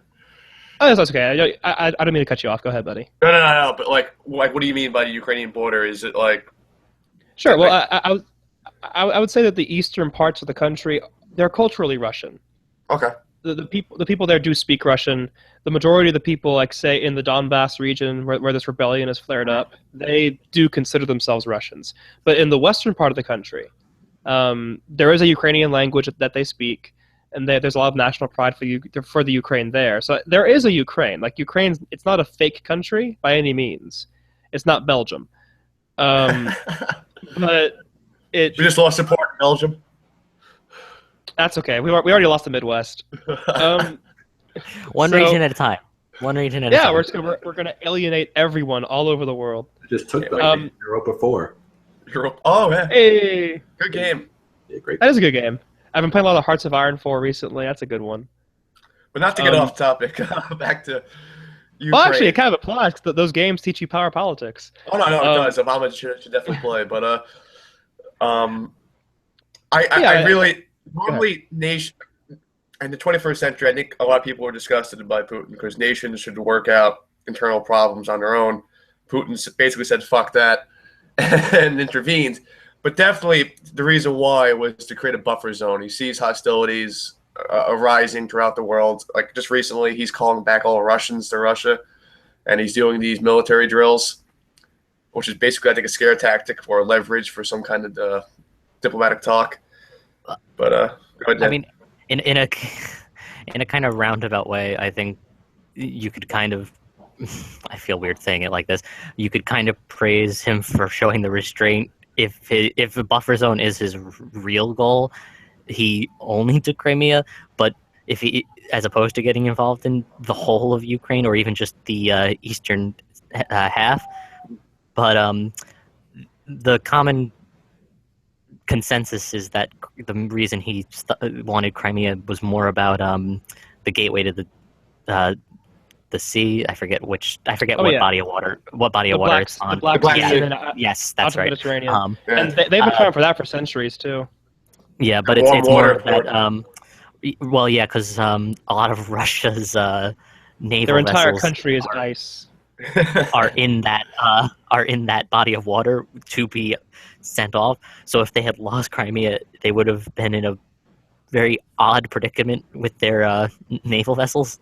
Oh, that's okay. I don't mean to cut you off. Go ahead, buddy. No. But like, what do you mean by the Ukrainian border? Is it like? Sure. Well, I would say that the eastern parts of the country, they're culturally Russian. Okay. The people there do speak Russian. The majority of the people, like say in the Donbass region where this rebellion has flared up, they do consider themselves Russians. But in the western part of the country, there is a Ukrainian language that they speak, and there's a lot of national pride for the Ukraine there. So there is a Ukraine. Like Ukraine's, it's not a fake country by any means. It's not Belgium, but We just lost support in Belgium. that's okay. We already lost the Midwest. One So- region at a time. One region at a Yeah, time. we're gonna alienate everyone all over the world. just took that Um, in Europa 4. Europe. Oh yeah, Hey, good game. Yeah, great. that is a good game. I've been playing a lot of Hearts of Iron 4 recently. That's a good one. But not to get Um, off topic. Back to Well, actually, it kind of applies because those games teach you power politics. Oh no, it does. Obama should definitely play, but I really normally nation in the 21st century. I think a lot of people are disgusted by Putin because nations should work out internal problems on their own. Putin basically said "fuck that" and intervened. But definitely, the reason why was to create a buffer zone. He sees hostilities arising throughout the world. Like just recently, he's calling back all Russians to Russia, and he's doing these military drills, which is basically, I think, a scare tactic or leverage for some kind of diplomatic talk. But go ahead, I mean, in a kind of roundabout way, I think you could kind of. I feel weird saying it like this. You could kind of praise him for showing the restraint. If a buffer zone is his real goal, he only took Crimea. But if he, as opposed to getting involved in the whole of Ukraine or even just the eastern half, but the common consensus is that the reason he wanted Crimea was more about the gateway to the sea. I forget what body of water. What body of water it's on? The Black Sea. Yes, that's right. Mediterranean. And they've been trying for that for centuries too. Yeah, but it's more of that. Well, yeah, because a lot of Russia's naval their entire vessels country is ice. are in that body of water to be sent off. So if they had lost Crimea, they would have been in a very odd predicament with their naval vessels.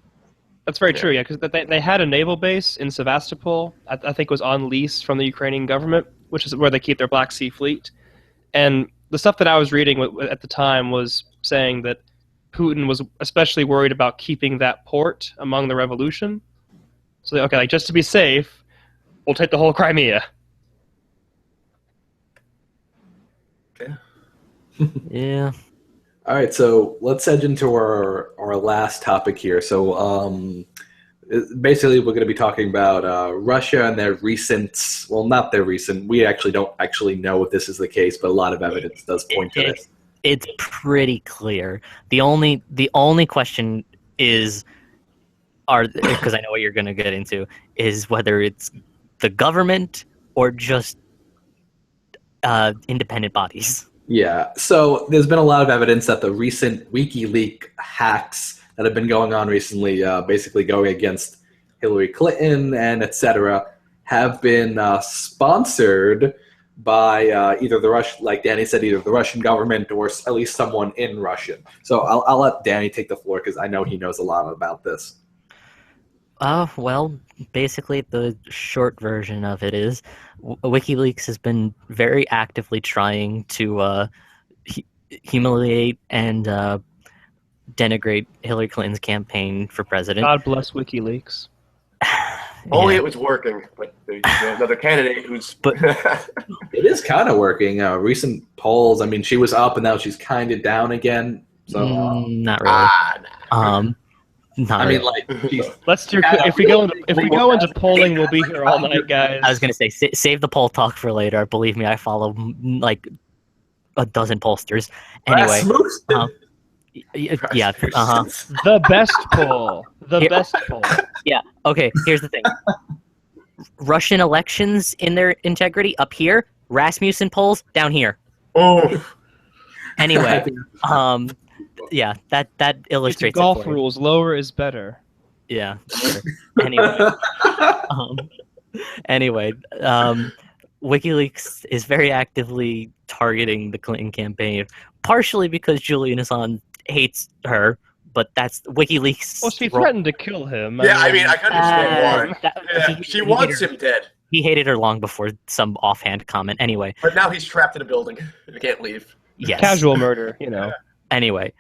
That's very true, yeah, because they had a naval base in Sevastopol, I think was on lease from the Ukrainian government, which is where they keep their Black Sea Fleet. And the stuff that I was reading at the time was saying that Putin was especially worried about keeping that port among the revolution. So, okay, like, just to be safe, we'll take the whole Crimea. Yeah. All right, so let's edge into our last topic here. So basically we're going to be talking about Russia and their recent, well, not their recent, we actually don't actually know if this is the case, but a lot of evidence does point to this. It's pretty clear. The only question is, because I know what you're going to get into, is whether it's the government or just independent bodies. Yeah, so there's been a lot of evidence that the recent Wikileaks hacks that have been going on recently, basically going against Hillary Clinton and etc., have been sponsored by either the Russian, like Danny said, either the Russian government or at least someone in Russian. So I'll let Danny take the floor because I know he knows a lot about this. Well, basically the short version of it is WikiLeaks has been very actively trying to humiliate and denigrate Hillary Clinton's campaign for president. God bless WikiLeaks. Only it was working, but there's another candidate who's... But it is kind of working. Recent polls, I mean, she was up and now she's kind of down again. So not really. I mean, like, let's do. If we go into polling, we'll be here all night, guys. I was gonna say save the poll talk for later. Believe me, I follow like a dozen pollsters. Anyway, yeah, The best poll. Best poll. Yeah. Okay. Here's the thing. Russian elections in their integrity up here. Rasmussen polls down here. Oh. Anyway, yeah, that illustrates it's golf it for you. rules. Lower is better. Yeah. Sure. Anyway, WikiLeaks is very actively targeting the Clinton campaign, partially because Julian Assange hates her, but that's WikiLeaks. Well, she threatened to kill him. Yeah, I mean, I can understand why. She wants him dead. He hated her long before some offhand comment. Anyway. But now he's trapped in a building. He can't leave. Yes. Casual murder, you know. Anyway,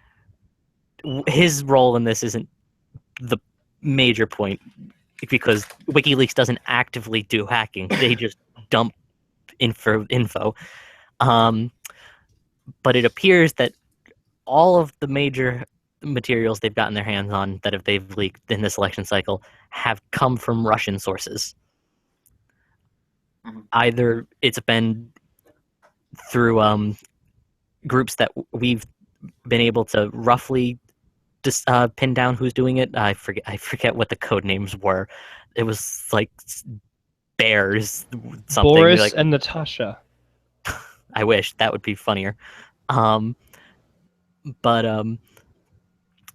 his role in this isn't the major point because WikiLeaks doesn't actively do hacking. They just dump info. But it appears that all of the major materials they've gotten their hands on that they've leaked in this election cycle have come from Russian sources. Mm-hmm. Either it's been through groups that we've been able to roughly just pin down who's doing it. I forget what the code names were. It was like bears, something. Boris Like, and Natasha. I wish that would be funnier. But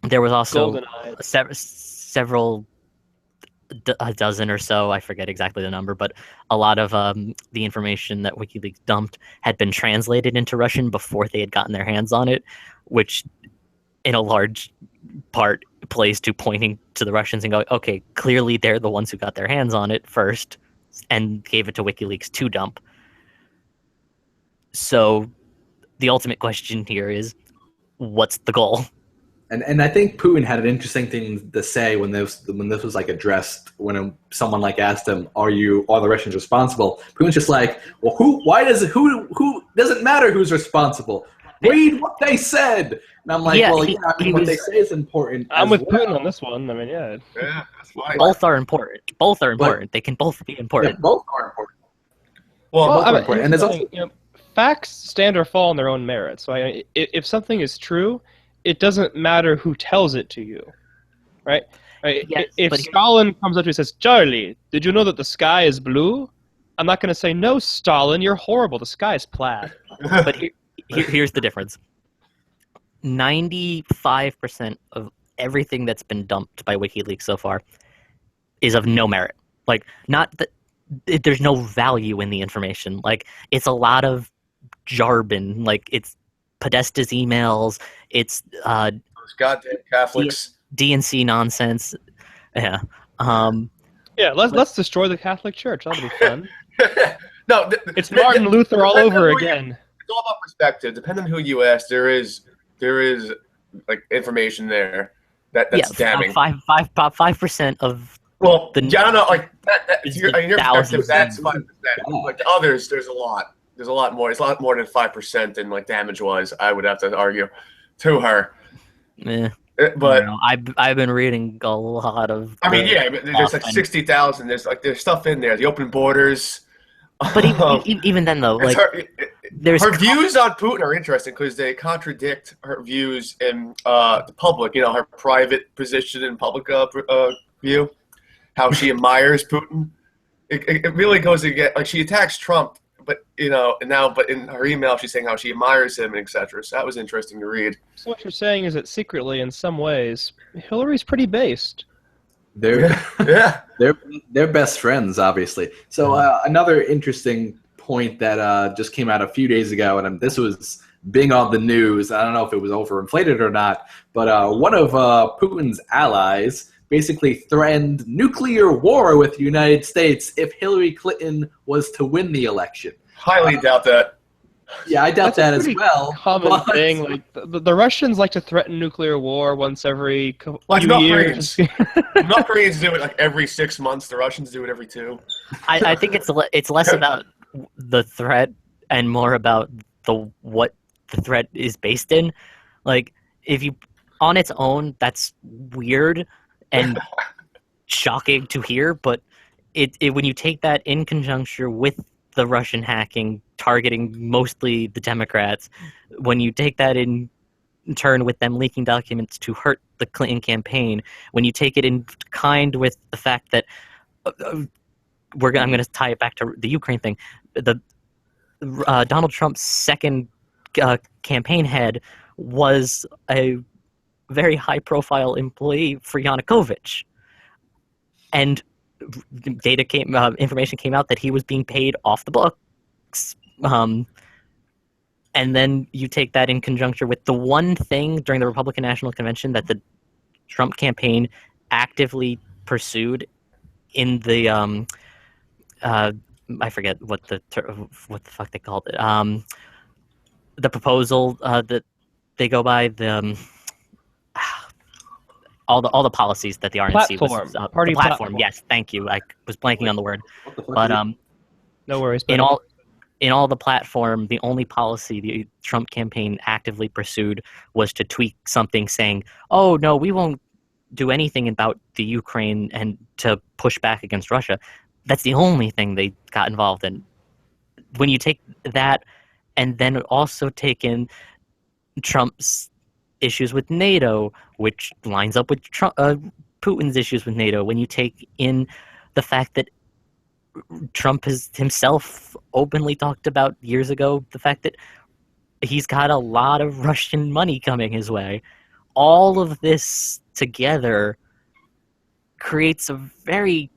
there was also GoldenEye. several a dozen or so, I forget exactly the number, but a lot of the information that WikiLeaks dumped had been translated into Russian before they had gotten their hands on it, which in a large part plays to pointing to the Russians and going, okay, clearly they're the ones who got their hands on it first and gave it to WikiLeaks to dump. So the ultimate question here is, what's the goal? And I think Putin had an interesting thing to say when this was like addressed, when someone like asked him, are the Russians responsible? Putin's just like, well, who doesn't matter who's responsible. Read what they said. And I'm like, what they say is important. I'm with Putin on this one. I mean, yeah. Yeah, that's fine. Both are important. They can both be important. Yeah, both are important. Well, both are important. And there's also, facts stand or fall on their own merits. So if something is true, it doesn't matter who tells it to you, right? Yes, if Stalin comes up to you and says, Charlie, did you know that the sky is blue? I'm not going to say, no, Stalin, you're horrible. The sky is plaid. But here's the difference. 95% of everything that's been dumped by WikiLeaks so far is of no merit. Like, not that there's no value in the information. Like, it's a lot of jargon. Like, it's Podesta's emails. It's those goddamn Catholics. DNC nonsense. Yeah. Let's destroy the Catholic Church. That'll be fun. No, it's Martin Luther all over again. It's all about perspective. Depending on who you ask, there is like information there that's damning. 5% of I don't know, like that in your perspective, that's 5%. Like others, there's a lot. There's a lot more. It's a lot more than 5% in like damage-wise. I would have to argue to her. Yeah. But I've been reading a lot of. I mean, but there's like 60,000. There's stuff in there. The open borders. But even then, though, like her views on Putin are interesting because they contradict her views in the public. You know, her private position and public view, how she admires Putin. It really goes against. Like, she attacks Trump, but in her email she's saying how she admires him and etc. So that was interesting to read. So what you're saying is that secretly, in some ways, Hillary's pretty based. They're best friends, obviously. So another interesting point that just came out a few days ago, and this was being on the news. I don't know if it was overinflated or not, but one of Putin's allies basically threatened nuclear war with the United States if Hillary Clinton was to win the election. Highly doubt that. Yeah, I doubt that as well. Common thing, like the Russians like to threaten nuclear war once every few years. North Koreans do it like every 6 months. The Russians do it every 2. I think it's less about the threat and more about what the threat is based in. Like, if you on its own, that's weird and shocking to hear, but when you take that in conjunction with the Russian hacking targeting mostly the Democrats, when you take that in turn with them leaking documents to hurt the Clinton campaign, when you take it in kind with the fact that I'm going to tie it back to the Ukraine thing, Donald Trump's second campaign head was a very high-profile employee for Yanukovych, and information came out that he was being paid off the books. And then you take that in conjunction with the one thing during the Republican National Convention that the Trump campaign actively pursued in the I forget what the fuck they called it. The proposal that they go by, the all the policies that the RNC was party platform. Yes, thank you. I was blanking on the word, but no worries. In all the platform, the only policy the Trump campaign actively pursued was to tweak something saying, "Oh no, we won't do anything about the Ukraine," and to push back against Russia. That's the only thing they got involved in. When you take that, and then also take in Trump's issues with NATO, which lines up with Putin's issues with NATO. When you take in the fact that Trump has himself openly talked about years ago, the fact that he's got a lot of Russian money coming his way. All of this together creates a very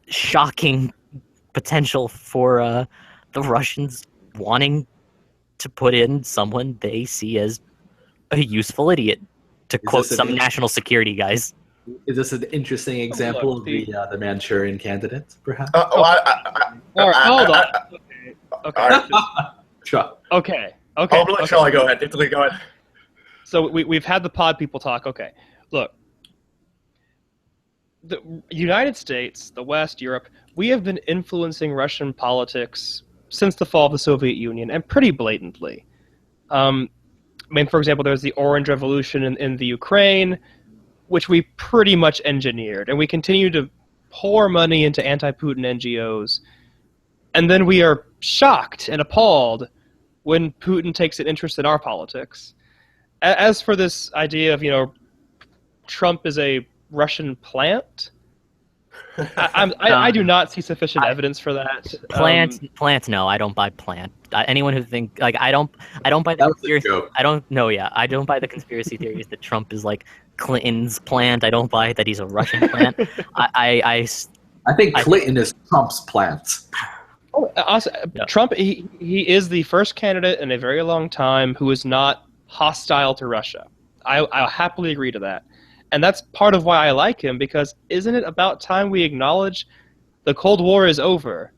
shocking potential for the Russians wanting to put in someone they see as a useful idiot, to quote some national security guys. Is this an interesting example of the Manchurian candidate, perhaps? All right, hold on. Okay. Sure. Okay. I'm gonna let Charlie go ahead. Go ahead. So we've had the pod people talk. Okay, look. The United States, the West, Europe, we have been influencing Russian politics since the fall of the Soviet Union, and pretty blatantly. I mean, for example, there's the Orange Revolution in the Ukraine, which we pretty much engineered, and we continue to pour money into anti-Putin NGOs, and then we are shocked and appalled when Putin takes an interest in our politics. As for this idea of, Trump is a Russian plant, I do not see sufficient evidence for that. Plant. No, I don't buy plant. Anyone who think I don't buy the conspiracy. I don't buy the conspiracy theories that Trump is like Clinton's plant. I don't buy that he's a Russian plant. I think Clinton is Trump's plant. Also, yeah. Trump, he is the first candidate in a very long time who is not hostile to Russia. I'll happily agree to that. And that's part of why I like him, because isn't it about time we acknowledge the Cold War is over?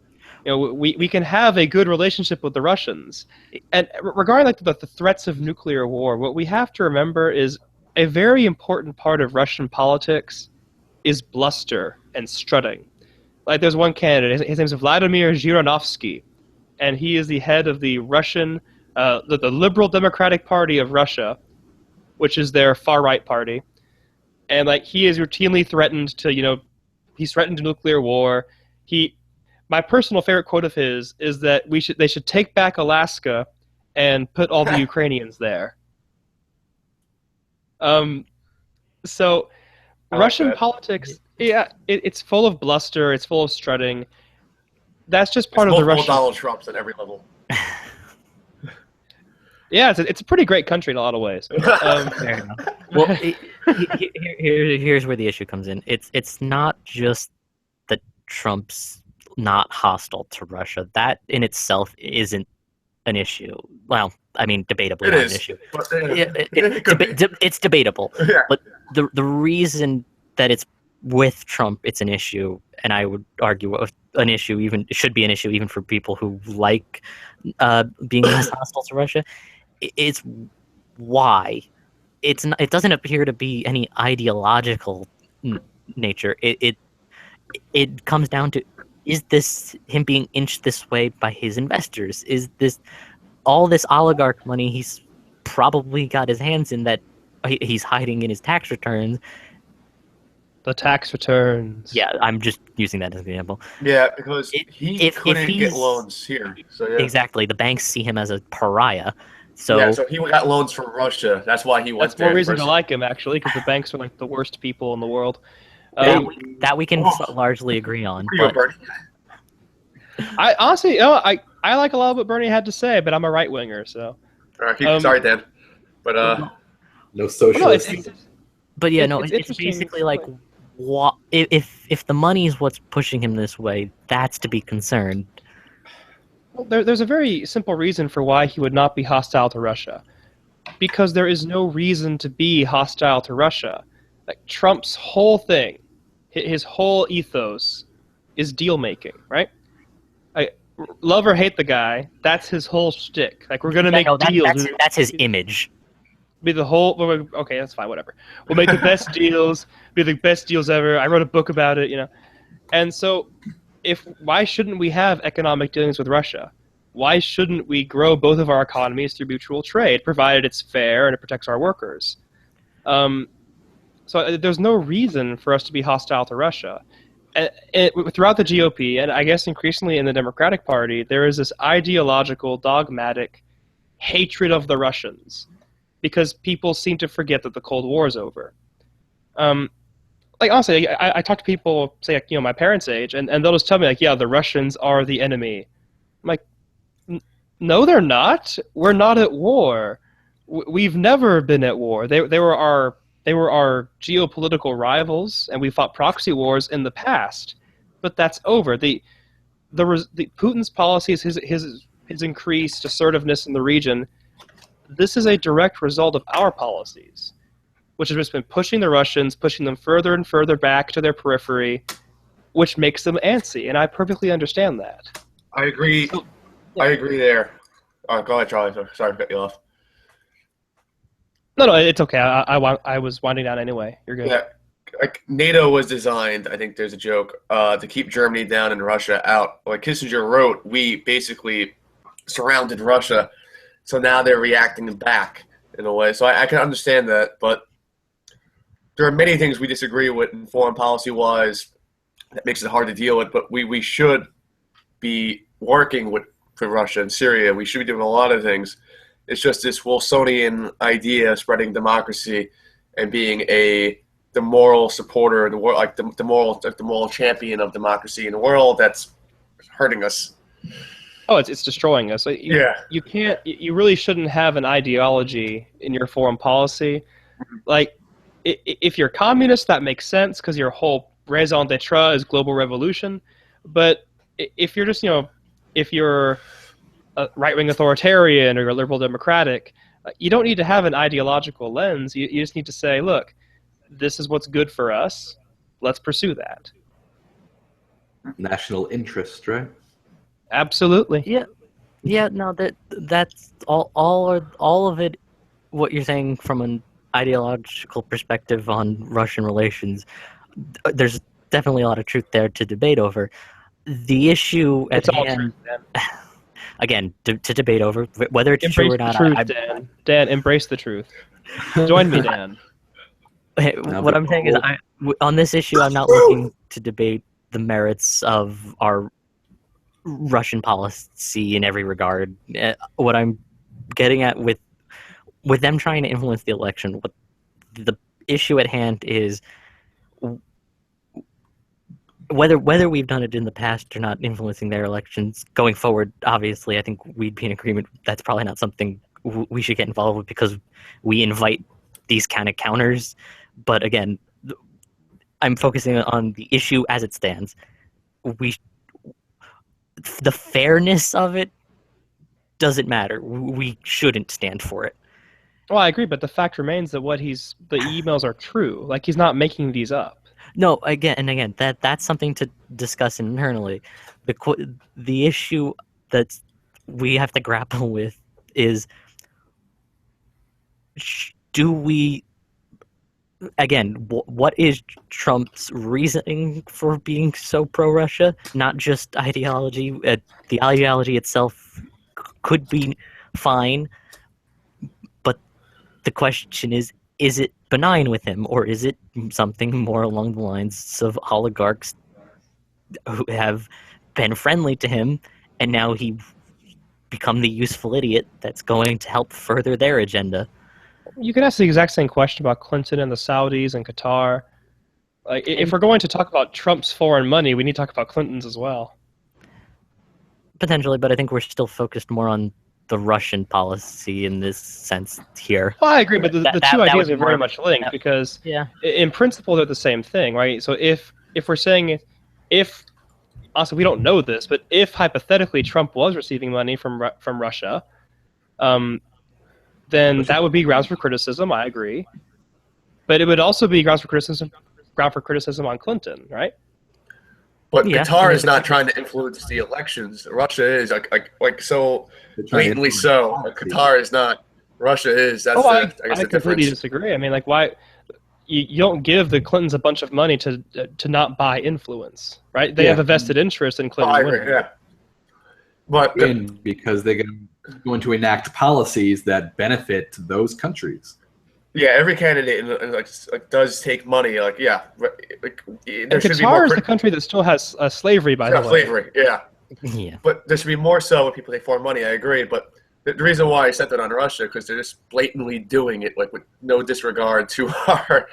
We can have a good relationship with the Russians. And regarding the threats of nuclear war, what we have to remember is a very important part of Russian politics is bluster and strutting. Like, there's one candidate, his name is Vladimir Zhirinovsky, and he is the head of the Russian, the Liberal Democratic Party of Russia, which is their far-right party. And he is routinely threatened to, he's threatened to nuclear war. My personal favorite quote of his is that they should take back Alaska and put all the Ukrainians there. So Russian politics, yeah, it's full of bluster. It's full of strutting. That's just part of the Russian. Donald Trump's at every level. Yeah, it's a pretty great country in a lot of ways. Fair enough. Well, here's where the issue comes in. It's not just that Trump's not hostile to Russia. That in itself isn't an issue. Well, I mean, debatably not an issue. But, it's debatable. Yeah. But the reason that it's with Trump, it's an issue, and I would argue an issue should be an issue even for people who like being less hostile to Russia. It's why it doesn't appear to be any ideological nature. It comes down to, is this him being inched this way by his investors? Is this all this oligarch money he's probably got his hands in that he's hiding in his tax returns? The tax returns. Yeah, I'm just using that as an example. Yeah, because he couldn't get loans here. So yeah. Exactly, the banks see him as a pariah. So yeah, so he got loans from Russia. That's why he went there. That's more reason to like him, actually, because the banks are the worst people in the world. That we can largely agree on. But I honestly, I like a lot of what Bernie had to say, but I'm a right winger, so. All right, sorry, Dan, but no socialist. But yeah, it's basically like, what if the money is what's pushing him this way, that's to be concerned. Well, there's a very simple reason for why he would not be hostile to Russia, because there is no reason to be hostile to Russia. Like, Trump's whole thing, his whole ethos, is deal making, right? Love or hate the guy, that's his whole shtick. Like, we're gonna make deals. That's his image. Be the whole. Okay, that's fine. Whatever. We'll make the best deals. Be the best deals ever. I wrote a book about it. And so, why shouldn't we have economic dealings with Russia? Why shouldn't we grow both of our economies through mutual trade, provided it's fair and it protects our workers? So there's no reason for us to be hostile to Russia. And throughout the GOP, and I guess increasingly in the Democratic Party, there is this ideological, dogmatic hatred of the Russians, because people seem to forget that the Cold War is over. like honestly, I talk to people, say like, my parents' age, and they'll just tell me like, yeah, the Russians are the enemy. I'm like, no, they're not. We're not at war. We've never been at war. They were our geopolitical rivals, and we fought proxy wars in the past. But that's over. The Putin's policies, his increased assertiveness in the region, this is a direct result of our policies, which has just been pushing the Russians, pushing them further and further back to their periphery, which makes them antsy, and I perfectly understand that. I agree. So, yeah. I agree there. Go ahead, Charlie. Sorry to cut you off. No, it's okay. I was winding down anyway. You're good. Yeah, like NATO was designed, I think there's a joke, to keep Germany down and Russia out. Like Kissinger wrote, we basically surrounded Russia, so now they're reacting back in a way. So I can understand that, but there are many things we disagree with in foreign policy-wise that makes it hard to deal with, but we should be working for Russia and Syria. We should be doing a lot of things. It's just this Wilsonian idea spreading democracy and being the moral supporter, the moral champion of democracy in the world that's hurting us. Oh, it's destroying us. You can't. You really shouldn't have an ideology in your foreign policy. Like, if you're communist, that makes sense because your whole raison d'etre is global revolution. But if you're just, if you're a right-wing authoritarian or you're a liberal democratic, you don't need to have an ideological lens. You just need to say, look, this is what's good for us. Let's pursue that. National interest, right? Absolutely. Yeah. No, that's all of it. What you're saying from an ideological perspective on Russian relations, there's definitely a lot of truth there to debate over. The issue at It's all hand, truth, Dan. again, to debate over whether it's true or not. Embrace the truth, Dan, embrace the truth. Join me, Dan. What I'm saying is, on this issue, I'm not looking to debate the merits of our Russian policy in every regard. What I'm getting at with them trying to influence the election, what the issue at hand is whether we've done it in the past or not, influencing their elections going forward. Obviously, I think we'd be in agreement. That's probably not something we should get involved with because we invite these kind of counters. But again, I'm focusing on the issue as it stands. The fairness of it doesn't matter. We shouldn't stand for it. Well, I agree, but the fact remains that the emails are true. Like, he's not making these up. No, again, that's something to discuss internally. The issue that we have to grapple with is, do we, again, what is Trump's reasoning for being so pro-Russia? Not just ideology. The ideology itself could be fine, but the question is it benign with him, or is it something more along the lines of oligarchs who have been friendly to him, and now he become the useful idiot that's going to help further their agenda? You can ask the exact same question about Clinton and the Saudis and Qatar. Like, if we're going to talk about Trump's foreign money, we need to talk about Clinton's as well. Potentially, but I think we're still focused more on the Russian policy in this sense here. Well, I agree, but the two ideas are very much linked because, in principle, they're the same thing, right? So if we're saying, also we don't know this, but if hypothetically Trump was receiving money from Russia, then that would be grounds for criticism. I agree, but it would also be ground for criticism on Clinton, right? But Qatar is not trying to influence the elections. Russia is so blatantly so. Qatar is not. Russia is. That's I guess the completely difference. disagree. I mean, like, why you don't give the Clintons a bunch of money to not buy influence, right? They have a vested interest in Clinton winning. Yeah, but because they're going to enact policies that benefit those countries. Yeah, every candidate does take money. There should be Qatar more. is the country that still has slavery, by the way. Slavery, yeah. But there should be more so when people take foreign money. I agree, but the reason why I set that on Russia because they're just blatantly doing it, like with no disregard to our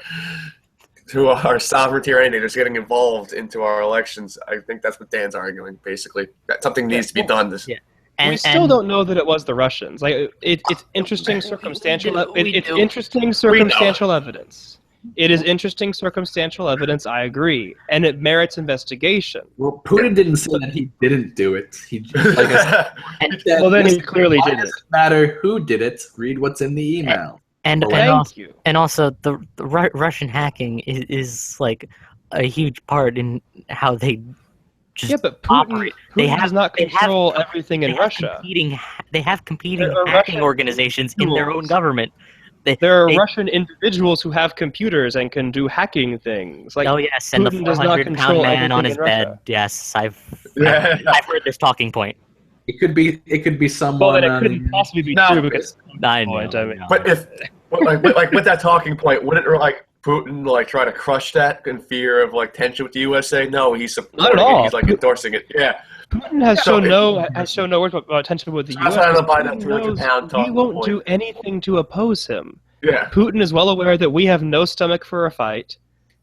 to our sovereignty or anything, just getting involved into our elections. I think that's what Dan's arguing, basically. That something needs to be done. Yeah. We still don't know that it was the Russians. Like it's interesting circumstantial. It's interesting circumstantial evidence. It is interesting circumstantial evidence. I agree, and it merits investigation. Well, Putin didn't say that he didn't do it. He, like I said, well, then he clearly did it. Doesn't matter who did it. Read what's in the email. And also the Russian hacking is like a huge part in how they just but Putin, operate. Putin does not control everything in Russia. They have competing hacking organizations in their own government. There are Russian individuals who have computers and can do hacking things. Like, oh yes, and Putin the 400-pound man on his bed. Yes, I've heard this talking point. It could be someone. Well, then it couldn't possibly be true because I know. But if like with that talking point, wouldn't like Putin like try to crush that in fear of like tension with the USA? No, he's supporting it. He's like endorsing it. Yeah. Putin has shown no words about tension with the U.S. We won't do anything to oppose him. Yeah. Putin is well aware that we have no stomach for a fight,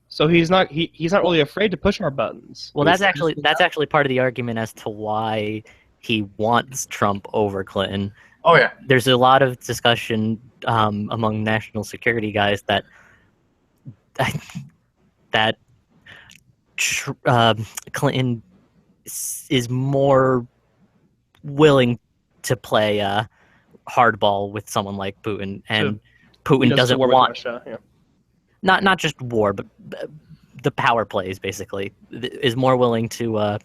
so he's not really afraid to push our buttons. Well, that's actually part of the argument as to why he wants Trump over Clinton. Oh yeah. There's a lot of discussion among national security guys that Clinton is more willing to play hardball with someone like Putin, and Putin doesn't want Russia, yeah. not just war, but the power plays basically is more willing to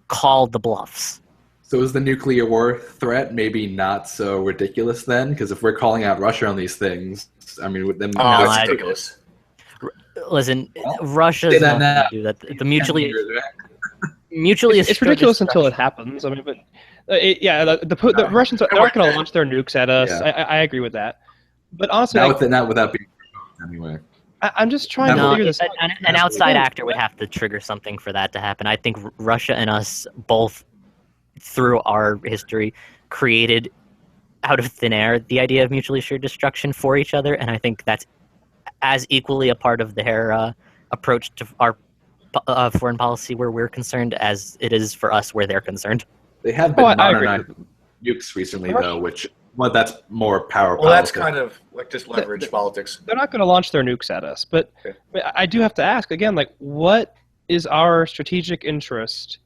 call the bluffs. So is the nuclear war threat maybe not so ridiculous then? Because if we're calling out Russia on these things, I mean, with them, that's ridiculous. Listen, Russia's not going to do that. The mutually it's ridiculous until it happens. I mean, but the Russians are not going to launch their nukes at us. Yeah. I agree with that. But honestly, not without being anyway. I'm just trying to figure this out. An outside actor would have to trigger something for that to happen. I think Russia and us both, through our history, created out of thin air the idea of mutually assured destruction for each other, and I think that's as equally a part of their approach to our foreign policy where we're concerned as it is for us where they're concerned. They have been modernizing nukes recently, though, that's more power. Well, that's kind of like just leverage politics. They're not going to launch their nukes at us, but I do have to ask again, like, what is our strategic interest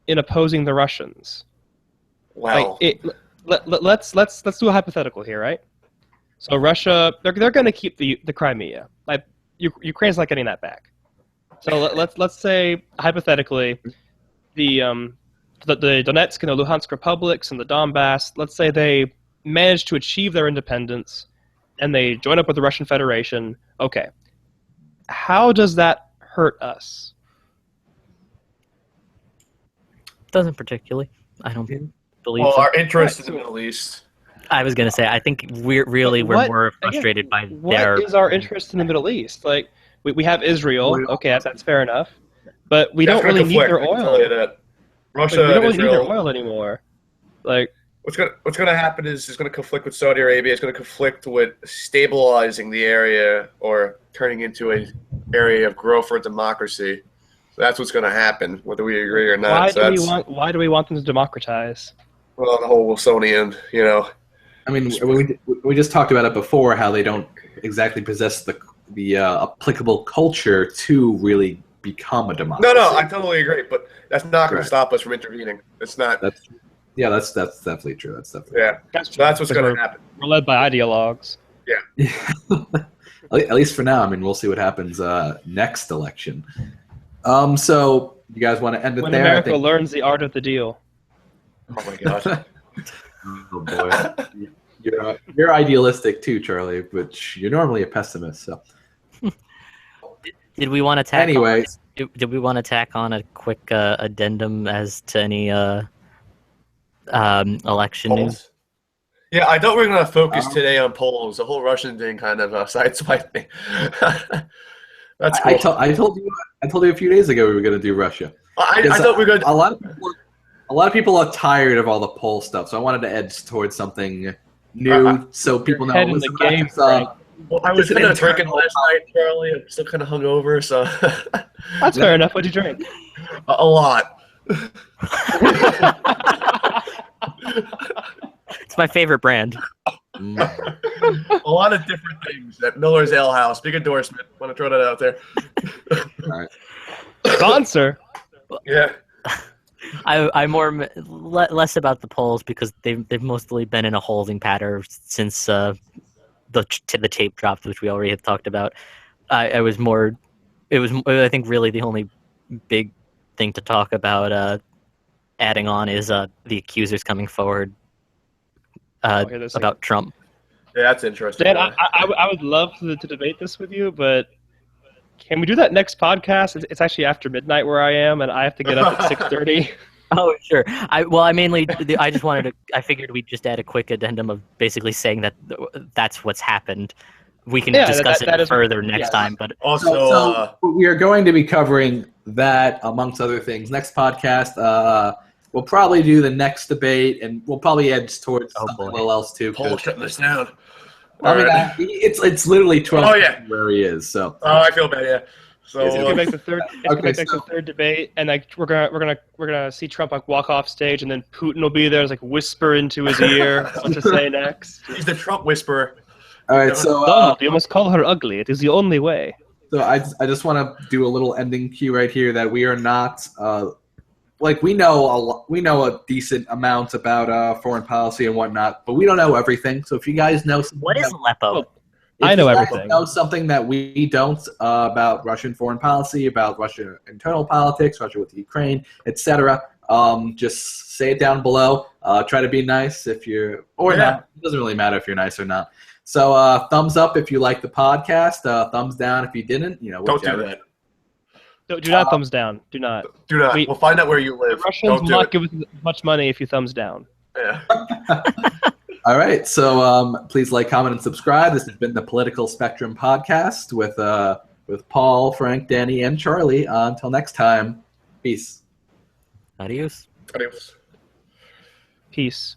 in opposing the Russians? Well, let's do a hypothetical here, right? So Russia, they're going to keep the Crimea. Like, Ukraine's not getting that back. So let's say hypothetically, the Donetsk and the Luhansk republics and the Donbass, let's say they manage to achieve their independence and they join up with the Russian Federation. Okay, how does that hurt us? Doesn't particularly. I don't believe. Well, so. Our interest in the Middle East. I was going to say, I think we're more frustrated by their... What is our interest in the Middle East? Like, we have Israel. Okay, that's fair enough. But we don't really need their oil. Russia we don't really Israel, need their oil anymore. Like, what's going to happen is it's going to conflict with Saudi Arabia. It's going to conflict with stabilizing the area or turning into an area of growth for democracy. So that's what's going to happen, whether we agree or not. Why do we want them to democratize? Well, the whole Wilsonian, I mean, we just talked about it before, how they don't exactly possess the applicable culture to really become a democracy. No, I totally agree, but that's not going to stop us from intervening. It's not. That's definitely true. That's definitely that's what's going to happen. We're led by ideologues. Yeah. At least for now. I mean, we'll see what happens next election. So you guys want to end it when there? America learns the art of the deal. Oh my god. Oh boy. You're idealistic too, Charlie, but you're normally a pessimist. So. Did we want to tack? Anyway, did we want to tack on a quick addendum as to any election news? Yeah, I thought we were going to focus today on polls. The whole Russian thing kind of sideswiped me. That's cool. I told you a few days ago we were going to do Russia. I thought we were going to. A lot of people are tired of all the poll stuff, so I wanted to edge towards something new, so people know. Well, I was Just an kind of drinking internal last night, Charlie. I'm still kind of hungover, so That's fair enough. What'd you drink? a lot. It's my favorite brand. A lot of different things at Miller's Ale House. Big endorsement. Want to throw that out there? All right. Sponsor. Yeah. I'm less about the polls because they've mostly been in a holding pattern since the tape dropped, which we already have talked about. I was more. It was, I think, really the only big thing to talk about. Adding on is the accusers coming forward about Trump. Yeah, that's interesting. Dan, I would love to debate this with you, but can we do that next podcast? It's actually after midnight where I am, and I have to get up at 6:30. Oh, sure. I just wanted to. I figured we'd just add a quick addendum of basically saying that that's what's happened. We can discuss it further next time, but also, so we are going to be covering that amongst other things. Next podcast, we'll probably do the next debate, and we'll probably edge towards something a little else too. Paul's shutting this down. I mean, it's literally 12 where he is. So I feel bad. Yeah. So it's gonna make the third. The third debate, and like we're gonna see Trump like walk off stage, and then Putin will be there, like whisper into his ear what to say next. He's the Trump whisperer. All right, so Donald, you must call her ugly. It is the only way. So I just want to do a little ending cue right here that we are not we know a decent amount about foreign policy and whatnot, but we don't know everything. So if you guys know something, what is Aleppo? I know everything. Know something that we don't about Russian foreign policy, about Russian internal politics, Russia with Ukraine, etc. Just say it down below. Try to be nice if you're not. It doesn't really matter if you're nice or not. So thumbs up if you like the podcast. Thumbs down if you didn't. Don't do that. Do not thumbs down. Do not. Do not. We'll find out where you live. The Russians will not give us much money if you thumbs down. Yeah. All right. So please like, comment, and subscribe. This has been the Political Spectrum podcast with Paul, Frank, Danny, and Charlie. Until next time, peace. Adios. Adios. Peace.